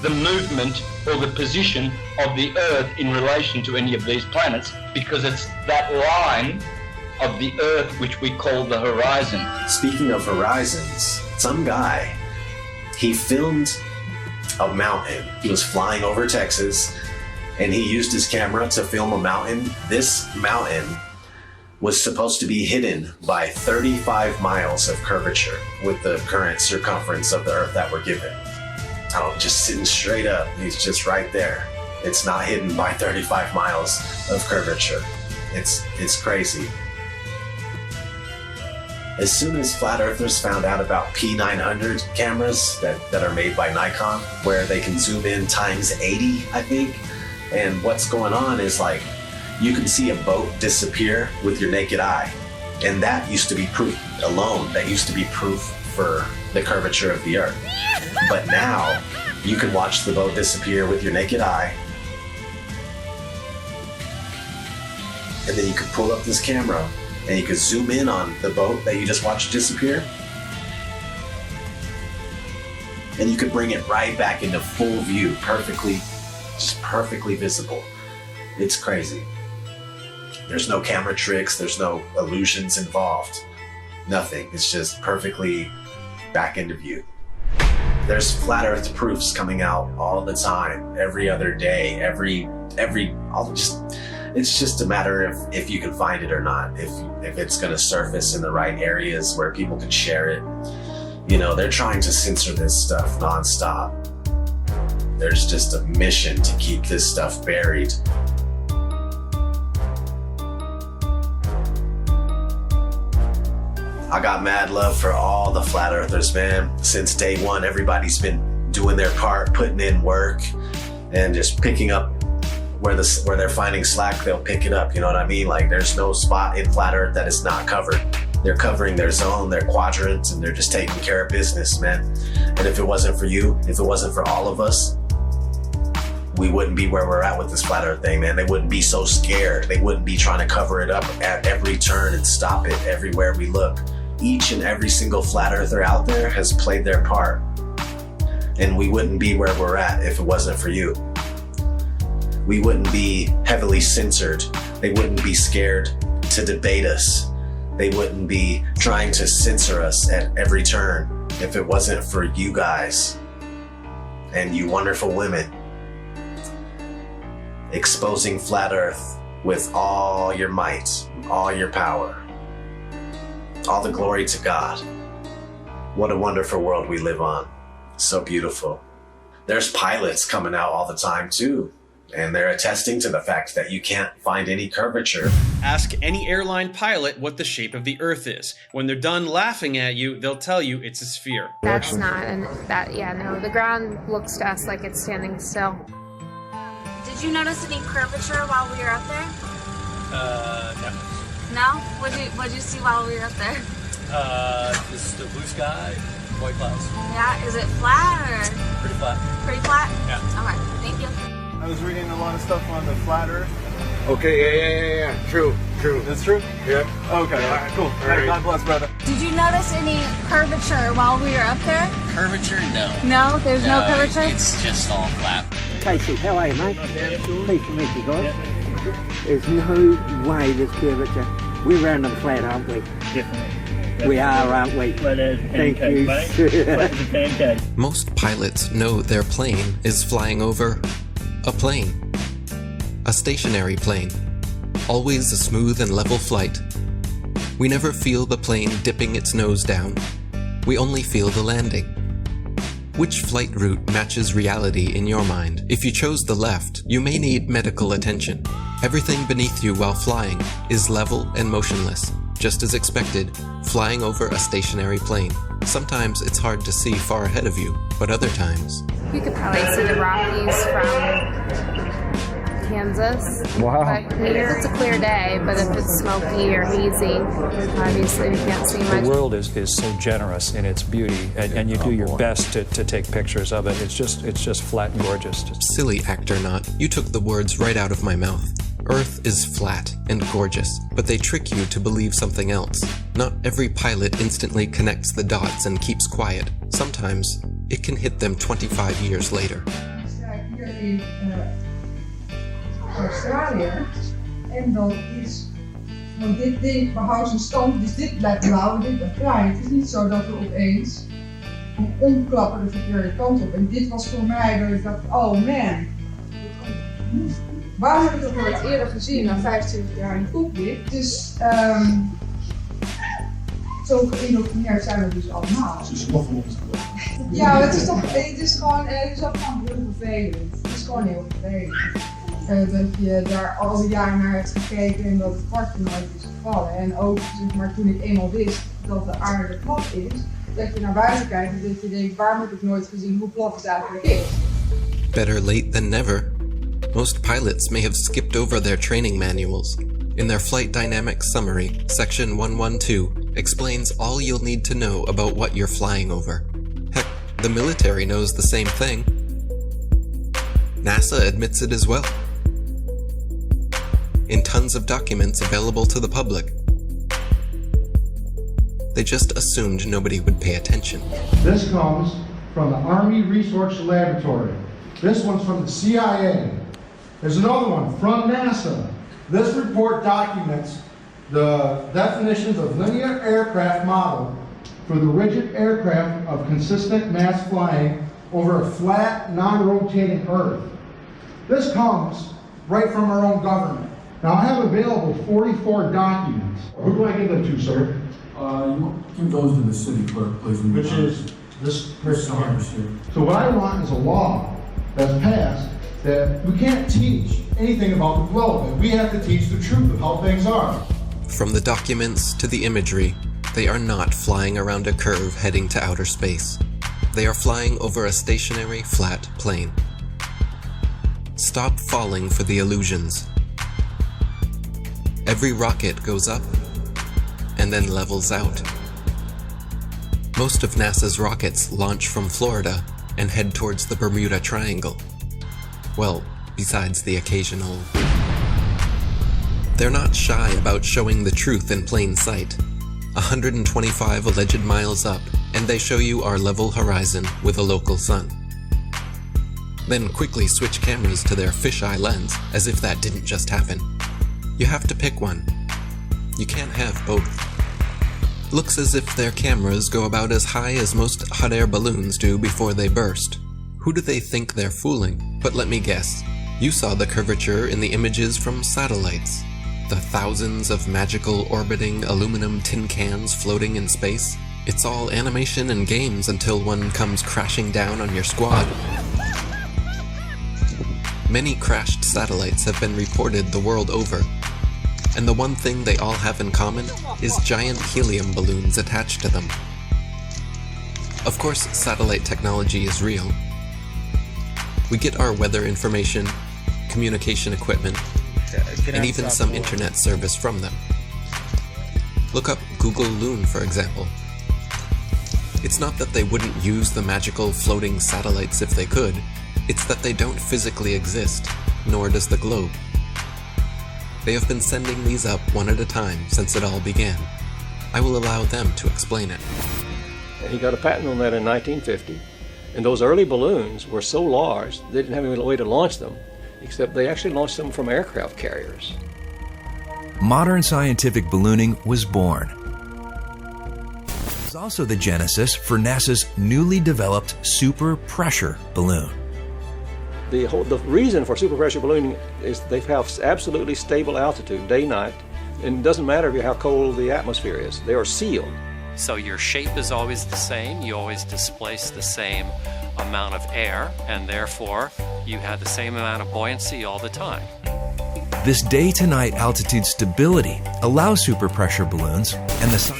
the movement or the position of the Earth in relation to any of these planets, because it's that line of the Earth which we call the horizon. Speaking of horizons, some guy, he filmed a mountain. He was flying over Texas, and he used his camera to film a mountain. This mountain was supposed to be hidden by 35 miles of curvature with the current circumference of the Earth that we're given. Oh, just sitting straight up. He's just right there. It's not hidden by 35 miles of curvature. It's crazy. As soon as flat earthers found out about P900 cameras that are made by Nikon, where they can zoom in times 80, I think, and what's going on is, like, you can see a boat disappear with your naked eye, and that used to be proof alone. That used to be proof for the curvature of the Earth. But now you can watch the boat disappear with your naked eye, and then you can pull up this camera and you can zoom in on the boat that you just watched disappear, and you could bring it right back into full view, just perfectly visible. It's crazy. There's no camera tricks, there's no illusions involved. Nothing. It's just perfectly back into view. There's flat earth proofs coming out all the time, every other day, it's just a matter of if you can find it or not, if it's going to surface in the right areas where people can share it. You know, they're trying to censor this stuff nonstop. There's just a mission to keep this stuff buried. I got mad love for all the flat earthers, man. Since day one, everybody's been doing their part, putting in work, and just picking up where they're finding slack, they'll pick it up, you know what I mean? Like, there's no spot in flat earth that is not covered. They're covering their zone, their quadrant, and they're just taking care of business, man. And if it wasn't for you, if it wasn't for all of us, we wouldn't be where we're at with this flat earth thing, man. They wouldn't be so scared. They wouldn't be trying to cover it up at every turn and stop it everywhere we look. Each and every single flat earther out there has played their part. And we wouldn't be where we're at if it wasn't for you. We wouldn't be heavily censored. They wouldn't be scared to debate us. They wouldn't be trying to censor us at every turn if it wasn't for you guys and you wonderful women exposing flat earth with all your might, all your power. All the glory to God. What a wonderful world we live on. So beautiful. There's pilots coming out all the time too, and they're attesting to the fact that you can't find any curvature. Ask any airline pilot what the shape of the Earth is. When they're done laughing at you, they'll tell you it's a sphere. That's not, no, the ground looks to us like it's standing still. Did you notice any curvature while we were up there? No. No? What'd you see while we were up there? Just the blue sky, white clouds. Yeah, is it flat or? Pretty flat. Pretty flat? Yeah. Okay, thank you. I was reading a lot of stuff on the flat earth. Okay, yeah. True. That's true? Yeah. Okay, all right, cool. All right. God bless, brother. Did you notice any curvature while we were up there? Curvature? No. No? There's no curvature? It's just all flat. Casey, how are you, mate? Pleased to meet you guys. There's no way there's curvature. We're round and flat, aren't we? Definitely. We are, aren't we? Thank you. Most pilots know their plane is flying over a plane. A stationary plane. Always a smooth and level flight. We never feel the plane dipping its nose down. We only feel the landing. Which flight route matches reality in your mind? If you chose the left, you may need medical attention. Everything beneath you while flying is level and motionless, just as expected, flying over a stationary plane. Sometimes it's hard to see far ahead of you, but other times... You could probably see the Rockies from Kansas. Wow. But if it's a clear day, but if it's smoky or hazy, obviously we can't see much. The world is so generous in its beauty, and you do your best to take pictures of it. It's just flat and gorgeous. Silly actor not, you took the words right out of my mouth. Earth is flat and gorgeous, but they trick you to believe something else. Not every pilot instantly connects the dots and keeps quiet. Sometimes it can hit them 25 years later. Australië. En dan is, want dit ding behoudt zijn stand, dus dit blijft blauw en dit blijft vrij. Het is niet zo dat we opeens omklappen de verkeerde kant op. En dit was voor mij dat ik dacht, oh man, waar heb ik dat nooit eerder gezien na 25 jaar in het cockpit? Dus zo geïndoctrineerd zijn we dus allemaal. Ja, het is gewoon heel vervelend. Het is gewoon heel vervelend. Dat je daar al die jaren naar hebt gekeken en dat het kwartje nooit is gevallen. En ook zeg maar, toen ik eenmaal wist dat de aarde plat is, dat je naar buiten kijkt en dat je denkt, waar heb ik nooit gezien hoe plat het eigenlijk is. Better late than never. Most pilots may have skipped over their training manuals. In their Flight Dynamics Summary, Section 112 explains all you'll need to know about what you're flying over. Heck, the military knows the same thing. NASA admits it as well. In tons of documents available to the public. They just assumed nobody would pay attention. This comes from the Army Research Laboratory. This one's from the CIA. There's another one from NASA. This report documents the definitions of linear aircraft model for the rigid aircraft of consistent mass flying over a flat, non-rotating Earth. This comes right from our own government. Now I have available 44 documents. Who do I give them to, sir? You give those to the city clerk, please. Which is this person here. So what I want is a law that's passed that we can't teach anything about the globe. We have to teach the truth of how things are. From the documents to the imagery, they are not flying around a curve heading to outer space. They are flying over a stationary, flat plane. Stop falling for the illusions. Every rocket goes up and then levels out. Most of NASA's rockets launch from Florida and head towards the Bermuda Triangle. Well, besides the occasional... They're not shy about showing the truth in plain sight. 125 alleged miles up, and they show you our level horizon with a local sun. Then quickly switch cameras to their fisheye lens, as if that didn't just happen. You have to pick one. You can't have both. Looks as if their cameras go about as high as most hot air balloons do before they burst. Who do they think they're fooling? But let me guess. You saw the curvature in the images from satellites. The thousands of magical orbiting aluminum tin cans floating in space. It's all animation and games until one comes crashing down on your squad. Many crashed satellites have been reported the world over, and the one thing they all have in common is giant helium balloons attached to them. Of course, satellite technology is real. We get our weather information, communication equipment, and even some internet service from them. Look up Google Loon, for example. It's not that they wouldn't use the magical floating satellites if they could, it's that they don't physically exist, nor does the globe. They have been sending these up one at a time since it all began. I will allow them to explain it. He got a patent on that in 1950, and those early balloons were so large they didn't have any way to launch them, except they actually launched them from aircraft carriers. Modern scientific ballooning was born. It was also the genesis for NASA's newly developed super pressure balloon. The reason for super pressure ballooning is they have absolutely stable altitude, day, night, and it doesn't matter how cold the atmosphere is. They are sealed. So your shape is always the same, you always displace the same amount of air, and therefore you have the same amount of buoyancy all the time. This day-to-night altitude stability allows super pressure balloons and the sun.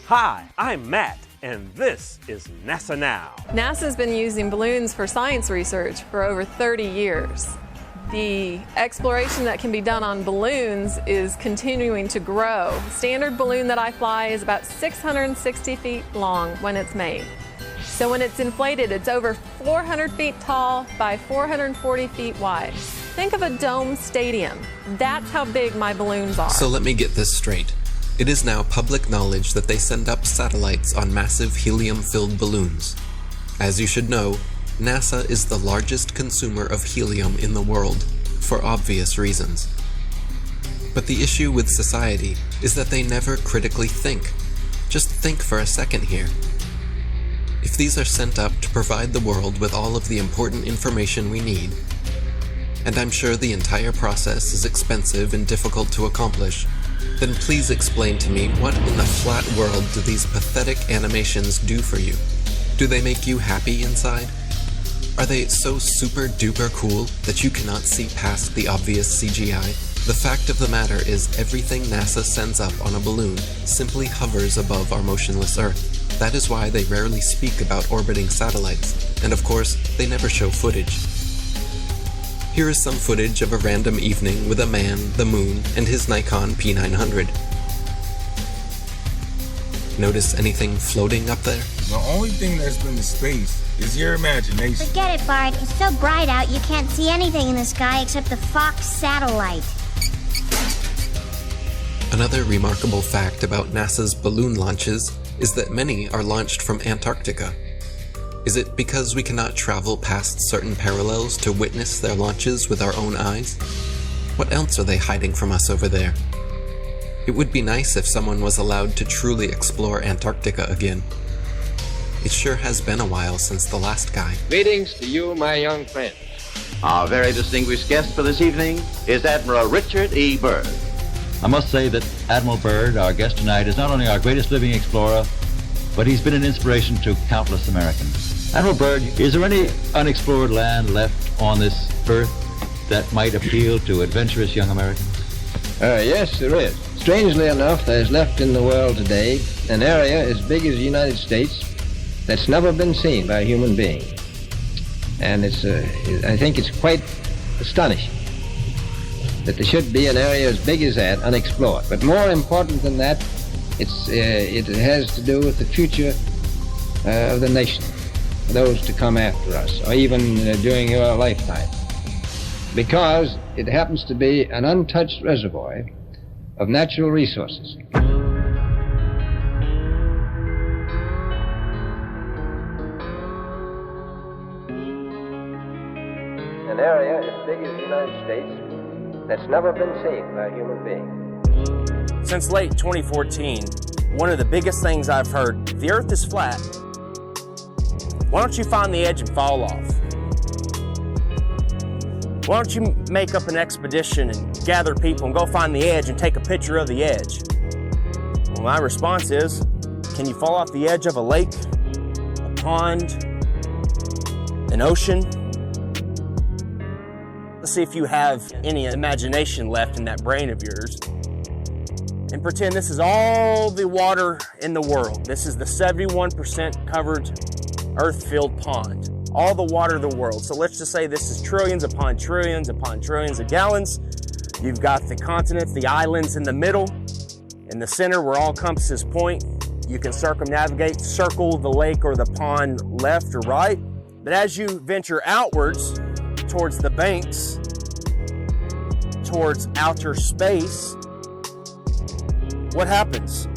Hi, I'm Matt, and this is NASA Now. NASA's been using balloons for science research for over 30 years. The exploration that can be done on balloons is continuing to grow. The standard balloon that I fly is about 660 feet long when it's made. So when it's inflated, it's over 400 feet tall by 440 feet wide. Think of a dome stadium. That's how big my balloons are. So let me get this straight. It is now public knowledge that they send up satellites on massive helium-filled balloons. As you should know, NASA is the largest consumer of helium in the world, for obvious reasons. But the issue with society is that they never critically think. Just think for a second here. If these are sent up to provide the world with all of the important information we need, and I'm sure the entire process is expensive and difficult to accomplish, then please explain to me what in the flat world do these pathetic animations do for you? Do they make you happy inside? Are they so super duper cool that you cannot see past the obvious CGI? The fact of the matter is everything NASA sends up on a balloon simply hovers above our motionless Earth. That is why they rarely speak about orbiting satellites, and of course, they never show footage. Here is some footage of a random evening with a man, the moon, and his Nikon P900. Notice anything floating up there? The only thing that's been to space is your imagination. Forget it, Bart. It's so bright out you can't see anything in the sky except the Fox satellite. Another remarkable fact about NASA's balloon launches is that many are launched from Antarctica. Is it because we cannot travel past certain parallels to witness their launches with our own eyes? What else are they hiding from us over there? It would be nice if someone was allowed to truly explore Antarctica again. It sure has been a while since the last guy. Greetings to you, my young friends. Our very distinguished guest for this evening is Admiral Richard E. Byrd. I must say that Admiral Byrd, our guest tonight, is not only our greatest living explorer, but he's been an inspiration to countless Americans. Admiral Byrd, is there any unexplored land left on this Earth that might appeal to adventurous young Americans? Yes, there is. Strangely enough, there's left in the world today an area as big as the United States that's never been seen by a human being. And I think it's quite astonishing that there should be an area as big as that unexplored. But more important than that, it has to do with the future of the nation, those to come after us, or even during your lifetime. Because it happens to be an untouched reservoir of natural resources. An area as big as the United States that's never been seen by a human being. Since late 2014, one of the biggest things I've heard, if the Earth is flat, why don't you find the edge and fall off? Why don't you make up an expedition and gather people and go find the edge and take a picture of the edge? Well, my response is, can you fall off the edge of a lake, a pond, an ocean? Let's see if you have any imagination left in that brain of yours. And pretend this is all the water in the world. This is the 71% covered earth-filled pond. All the water of the world. So let's just say this is trillions upon trillions upon trillions of gallons. You've got the continents, the islands in the middle. In the center where all compasses point, you can circumnavigate, circle the lake or the pond left or right. But as you venture outwards towards the banks, towards outer space, what happens?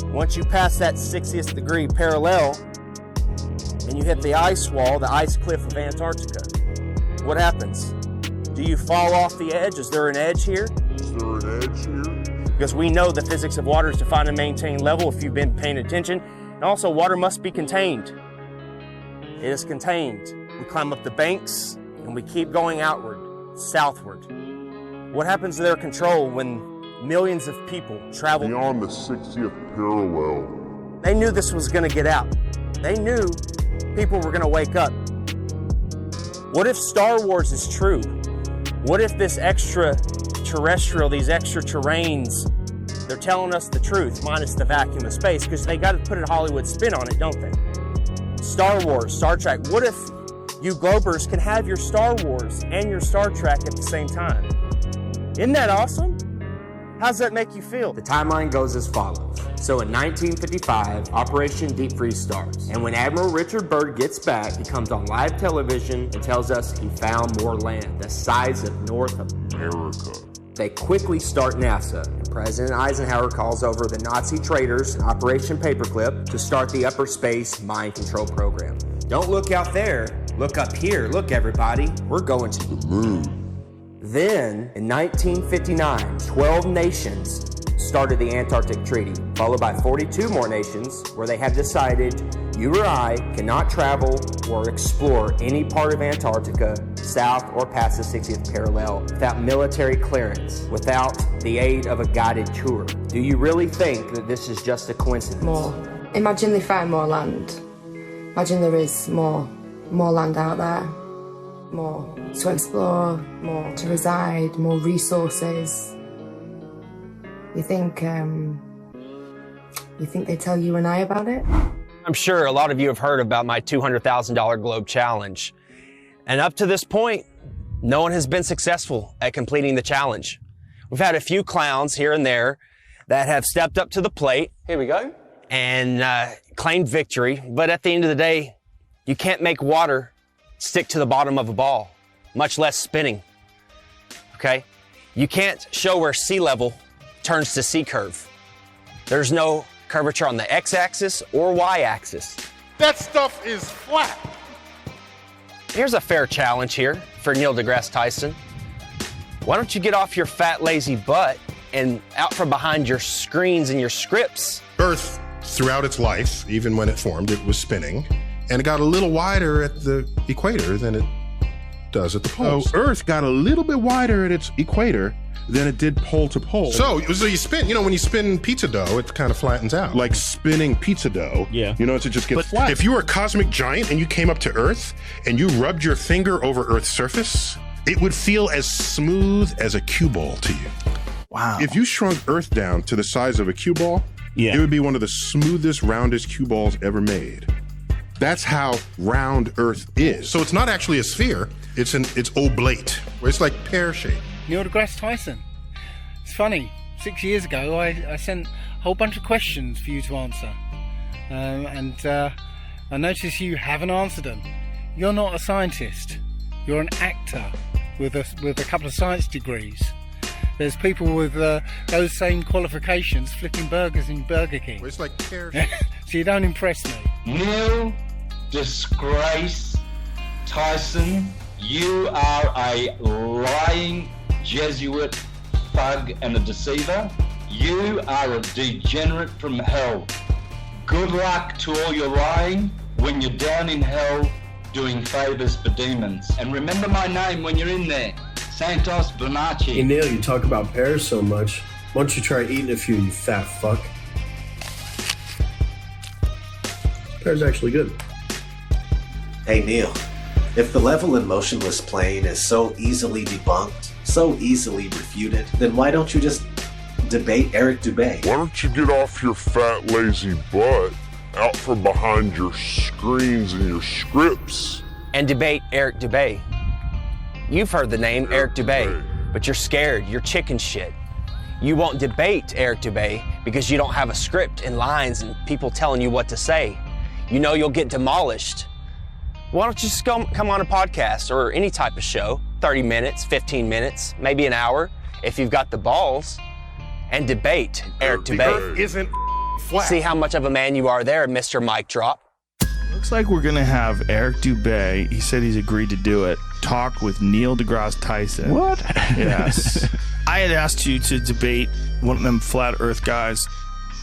Once you pass that 60th degree parallel and you hit the ice wall, the ice cliff of Antarctica, what happens? Do you fall off the edge? Is there an edge here? Is there an edge here? Because we know the physics of water is to find and maintain level if you've been paying attention. And also water must be contained. It is contained. We climb up the banks and we keep going outward, southward. What happens to their control when millions of people travel beyond the 60th parallel? They knew this was going to get out. They knew people were going to wake up. What if Star Wars is true? What if this extraterrestrial, these extra terrains, they're telling us the truth, minus the vacuum of space, because they got to put a Hollywood spin on it, don't they? Star Wars, Star Trek. What if you Globers can have your Star Wars and your Star Trek at the same time? Isn't that awesome? How does that make you feel? The timeline goes as follows. So in 1955, Operation Deep Freeze starts. And when Admiral Richard Byrd gets back, he comes on live television and tells us he found more land, the size of North America. They quickly start NASA, and President Eisenhower calls over the Nazi traitors in Operation Paperclip to start the upper space mind control program. Don't look out there, look up here. Look, everybody, we're going to the moon. Then, in 1959, 12 nations started the Antarctic Treaty, followed by 42 more nations where they have decided you or I cannot travel or explore any part of Antarctica south or past the 60th parallel without military clearance, without the aid of a guided tour. Do you really think that this is just a coincidence? More. Imagine they find more land. Imagine there is more land out there. More to explore, more to reside, more resources. You think they tell you and I about it? I'm sure a lot of you have heard about my $200,000 globe challenge. And up to this point, no one has been successful at completing the challenge. We've had a few clowns here and there that have stepped up to the plate. Here we go. And claimed victory. But at the end of the day, you can't make water stick to the bottom of a ball, much less spinning, okay? You can't show where sea level turns to sea curve. There's no curvature on the x-axis or y-axis. That stuff is flat. Here's a fair challenge here for Neil deGrasse Tyson. Why don't you get off your fat, lazy butt and out from behind your screens and your scripts? Earth, throughout its life, even when it formed, it was spinning. And it got a little wider at the equator than it does at the poles. So Earth got a little bit wider at its equator, than it did pole to pole. So you spin, when you spin pizza dough, it kind of flattens out. Like spinning pizza dough, it just gets flat. If you were a cosmic giant and you came up to Earth and you rubbed your finger over Earth's surface, it would feel as smooth as a cue ball to you. Wow. If you shrunk Earth down to the size of a cue ball, it would be one of the smoothest, roundest cue balls ever made. That's how round Earth is. So it's not actually a sphere, it's oblate. It's like pear-shaped. Neil deGrasse Tyson. It's funny, 6 years ago I sent a whole bunch of questions for you to answer. And I noticed you haven't answered them. You're not a scientist. You're an actor with a couple of science degrees. There's people with those same qualifications flipping burgers in Burger King. It's like pear. So you don't impress me. Neil Disgrace Tyson, you are a lying Jesuit thug and a deceiver. You are a degenerate from hell. Good luck to all your lying when you're down in hell doing favors for demons. And remember my name when you're in there. Santos Bonacci. Hey Neil, you talk about pears so much. Why don't you try eating a few, you fat fuck? Pear's actually good. Hey Neil, if the level in motionless plane is so easily debunked, so easily refuted, then why don't you just debate Eric Dubay? Why don't you get off your fat, lazy butt out from behind your screens and your scripts and debate Eric Dubay? You've heard the name Eric Dubay, but you're scared. You're chicken shit. You won't debate Eric Dubay because you don't have a script and lines and people telling you what to say. You know you'll get demolished. Why don't you just come on a podcast or any type of show, 30 minutes, 15 minutes, maybe an hour, if you've got the balls, and debate Eric Dubay. The Earth isn't flat. See how much of a man you are there, Mr. Mic Drop. Looks like we're gonna have Eric Dubay, he said he's agreed to do it, talk with Neil deGrasse Tyson. What? Yes. I had asked you to debate one of them flat earth guys.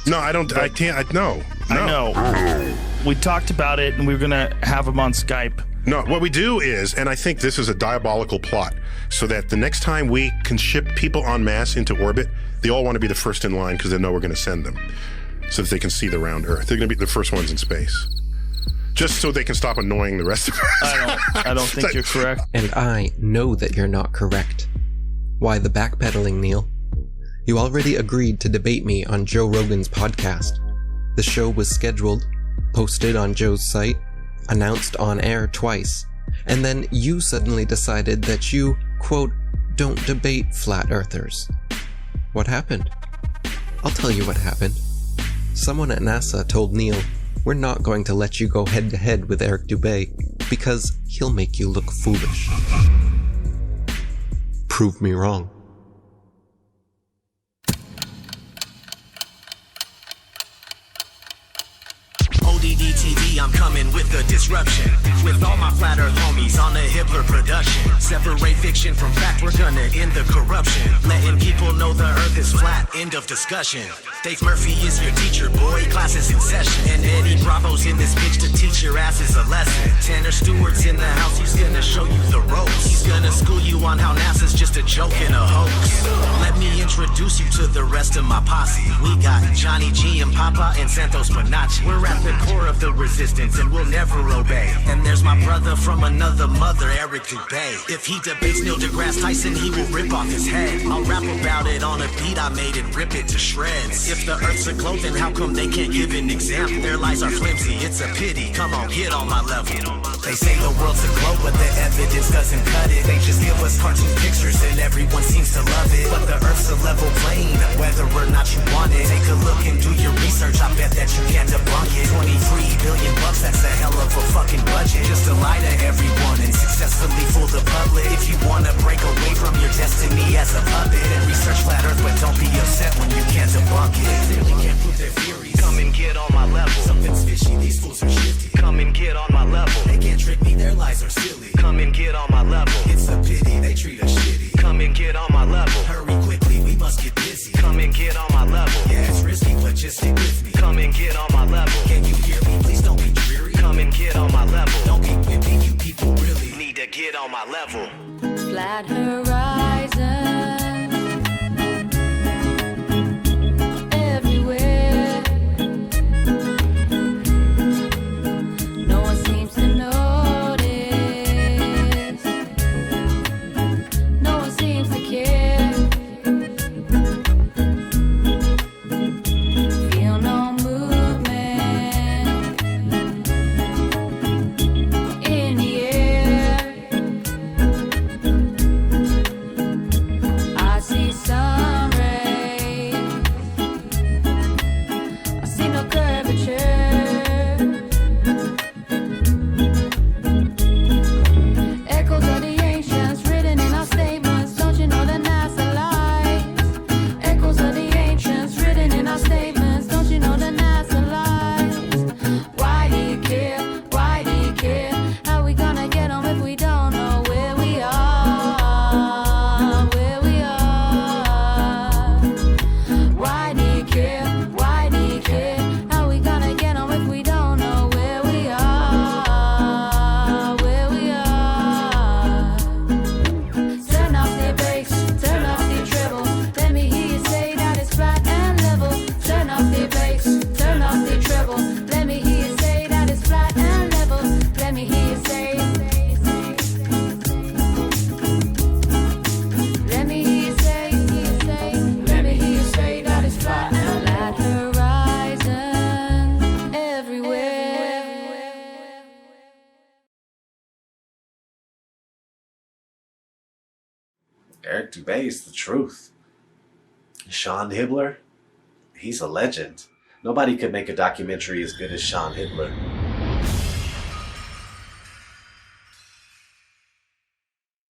No, I can't, no. I know. We talked about it and we were gonna have him on Skype. No, what we do is, and I think this is a diabolical plot, so that the next time we can ship people en masse into orbit, they all want to be the first in line because they know we're gonna send them, so that they can see the round Earth. They're gonna be the first ones in space. Just so they can stop annoying the rest of us. I don't think you're correct. And I know that you're not correct. Why the backpedaling, Neil? You already agreed to debate me on Joe Rogan's podcast. The show was scheduled, posted on Joe's site, announced on air twice, and then you suddenly decided that you, quote, don't debate flat earthers. What happened? I'll tell you what happened. Someone at NASA told Neil, we're not going to let you go head-to-head with Eric Dubay because he'll make you look foolish. Prove me wrong. O.D.D. TV, I'm coming with a disruption. With all my flat earth homies on the Hitler production. Separate fiction from fact, we're gonna end the corruption. Letting people know the earth is flat, end of discussion. Dave Murphy is your teacher, boy, class is in session. And Eddie Bravo's in this bitch to teach your asses a lesson. Tanner Stewart's in the house, he's gonna show you the ropes. He's gonna school you on how NASA's just a joke and a hoax. Let me introduce you to the rest of my posse. We got Johnny Giampapa and Santos Bonacci. We're at the core of the resistance and we'll never obey. And there's my brother from another mother, Eric Dubay. If he debates Neil deGrasse Tyson, he will rip off his head. I'll rap about it on a beat I made and rip it to shreds. If the earth's a globe, then how come they can't give an example? Their lies are flimsy, it's a pity. Come on, get on my level. They say the world's a globe, but the evidence doesn't cut it. They just give us cartoon pictures and everyone seems to love it. But the earth's a level plane, whether or not you want it. Take a look and do your research, I bet that you can't debunk it. 23 billion bucks, that's a hell of a fucking budget. Just to lie to everyone and successfully fool the public. If you wanna break away from your destiny as a puppet, then research flat earth, but don't be upset when you can't debunk it. Clearly can't prove their theories. Come and get on my level. Something's fishy, these fools are shifty. Come and get on my level. They can't trick me, their lies are silly. Come and get on my level. It's a pity, they treat us shitty. Come and get on my level. Hurry quickly, we must get busy. Come and get on my level. Yeah, it's risky, but just stick with me. Come and get on my level. Can you hear me? Please don't be dreary. Come and get on my level. Don't be wimpy, you people really need to get on my level. Flat horizon, Eric Dubé is the truth. Sean Hibbler, he's a legend. Nobody could make a documentary as good as Sean Hibbler.